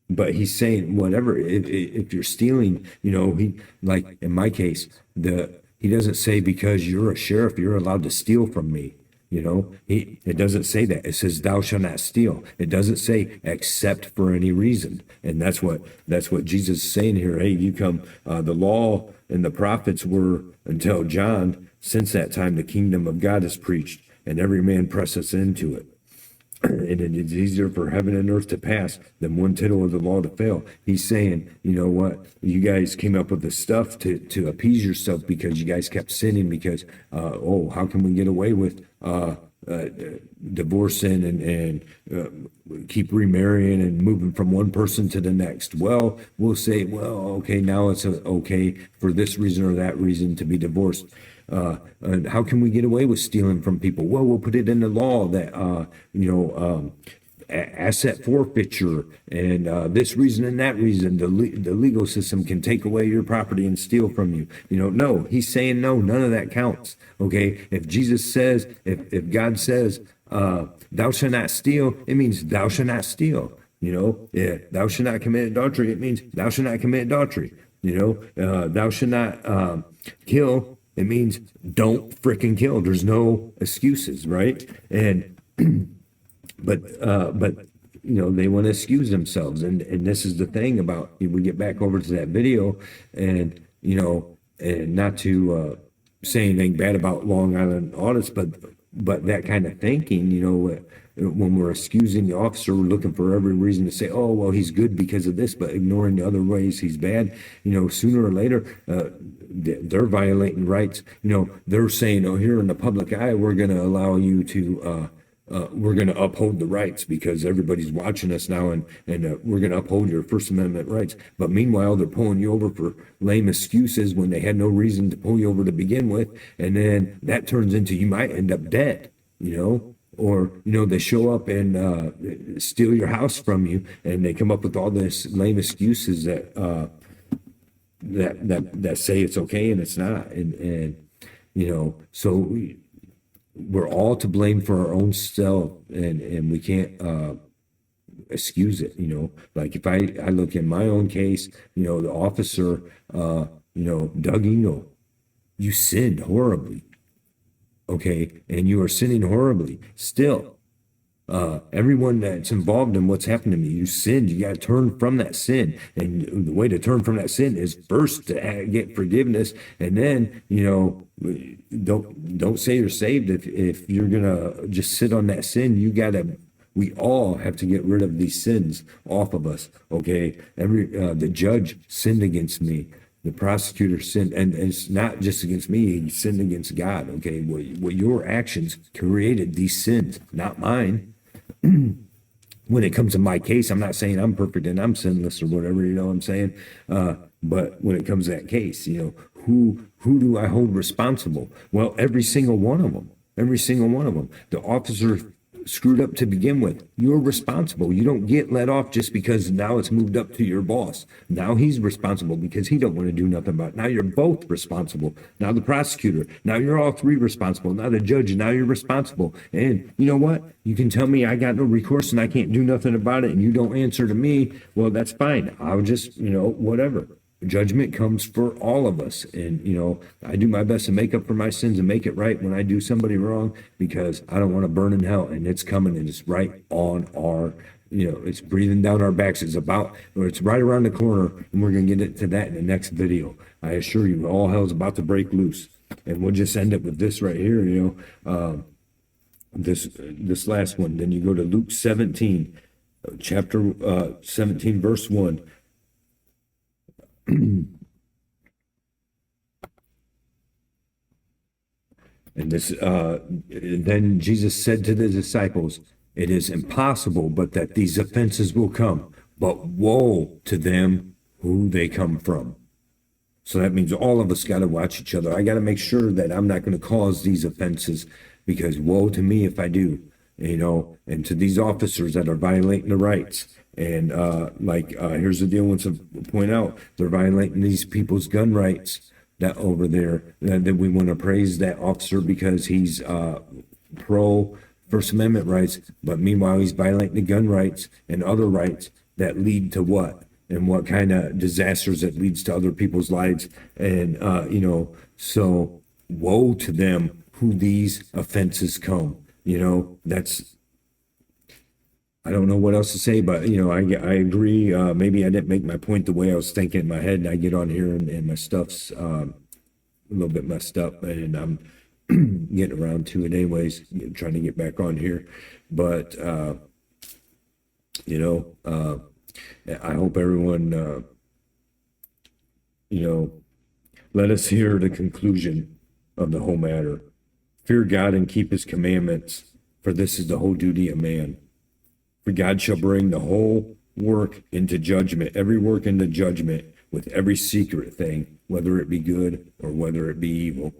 but he's saying whatever, if you're stealing, he, like in my case, he doesn't say because you're a sheriff, you're allowed to steal from me. It doesn't say that. It says thou shalt not steal. It doesn't say except for any reason. And that's what Jesus is saying here. Hey, you come, the law and the prophets were until John. Since that time, the kingdom of God is preached and every man presseth into it. And it is easier for heaven and earth to pass than one tittle of the law to fail. He's saying, you know what? You guys came up with this stuff to appease yourself because you guys kept sinning because, how can we get away with divorcing and keep remarrying and moving from one person to the next? Well, we'll say, okay, now it's okay for this reason or that reason to be divorced. And how can we get away with stealing from people? Well, we'll put it in the law that, asset forfeiture and this reason and that reason, the legal system can take away your property and steal from you. No, he's saying no, none of that counts. Okay, if Jesus says, if God says, thou shalt not steal, it means thou shalt not steal. Thou shalt not commit adultery, it means thou shalt not commit adultery. Thou shalt not kill. It means don't frickin' kill. There's no excuses, right? And but they want to excuse themselves, and this is the thing about, we get back over to that video, and and not to say anything bad about Long Island audits, but that kind of thinking, when we're excusing the officer, we're looking for every reason to say, oh, well, he's good because of this, but ignoring the other ways he's bad. Sooner or later, they're violating rights. They're saying, oh, here in the public eye, we're going to allow you to, we're going to uphold the rights because everybody's watching us now, and we're going to uphold your First Amendment rights. But meanwhile, they're pulling you over for lame excuses when they had no reason to pull you over to begin with, and then that turns into you might end up dead, or they show up and steal your house from you, and they come up with all this lame excuses that that say it's okay and it's not, and so we're all to blame for our own self, and we can't excuse it. Like if I look in my own case, the officer, Doug Engel, you sinned horribly, okay, and you are sinning horribly still. Everyone that's involved in what's happened to me, you sinned. You got to turn from that sin, and the way to turn from that sin is first to get forgiveness, and then don't say you're saved if you're gonna just sit on that sin. We all have to get rid of these sins off of us. Okay, the judge sinned against me. The prosecutor sinned, and it's not just against me, he sinned against God. Okay, well, your actions created these sins, not mine. When it comes to my case, I'm not saying I'm perfect and I'm sinless or whatever, what I'm saying. But when it comes to that case, who do I hold responsible? Well, every single one of them. The officer screwed up to begin with. You're responsible. You don't get let off just because now it's moved up to your boss. Now he's responsible because he don't want to do nothing about it. Now you're both responsible. Now the prosecutor. Now you're all three responsible. Now the judge. Now you're responsible. And you know what? You can tell me I got no recourse and I can't do nothing about it, and you don't answer to me. Well, that's fine. I'll just, whatever. Judgment comes for all of us, and I do my best to make up for my sins and make it right when I do somebody wrong, because I don't want to burn in hell, and it's coming, and it's right on our, it's breathing down our backs. It's right around the corner, and we're gonna get into that in the next video. I assure you, all hell's about to break loose, and we'll just end it with this right here. This last one. Then you go to Luke 17, chapter 17, verse 1. And then Jesus said to the disciples, it is impossible but that these offenses will come, but woe to them who they come from. So that means all of us got to watch each other. I got to make sure that I'm not going to cause these offenses, because woe to me if I do, and to these officers that are violating the rights. And here's the deal, I want to point out, they're violating these people's gun rights that over there, that we want to praise that officer because he's pro First Amendment rights, but meanwhile he's violating the gun rights and other rights that lead to what? And what kind of disasters that leads to other people's lives. And, so woe to them who these offenses come. I don't know what else to say, but I agree. Maybe I didn't make my point the way I was thinking in my head, and I get on here and my stuff's a little bit messed up, and I'm getting around to it anyways, trying to get back on here. But I hope everyone let us hear the conclusion of the whole matter. Fear God and keep his commandments, for this is the whole duty of man. For God shall bring the whole work into judgment, every work into judgment, with every secret thing, whether it be good or whether it be evil.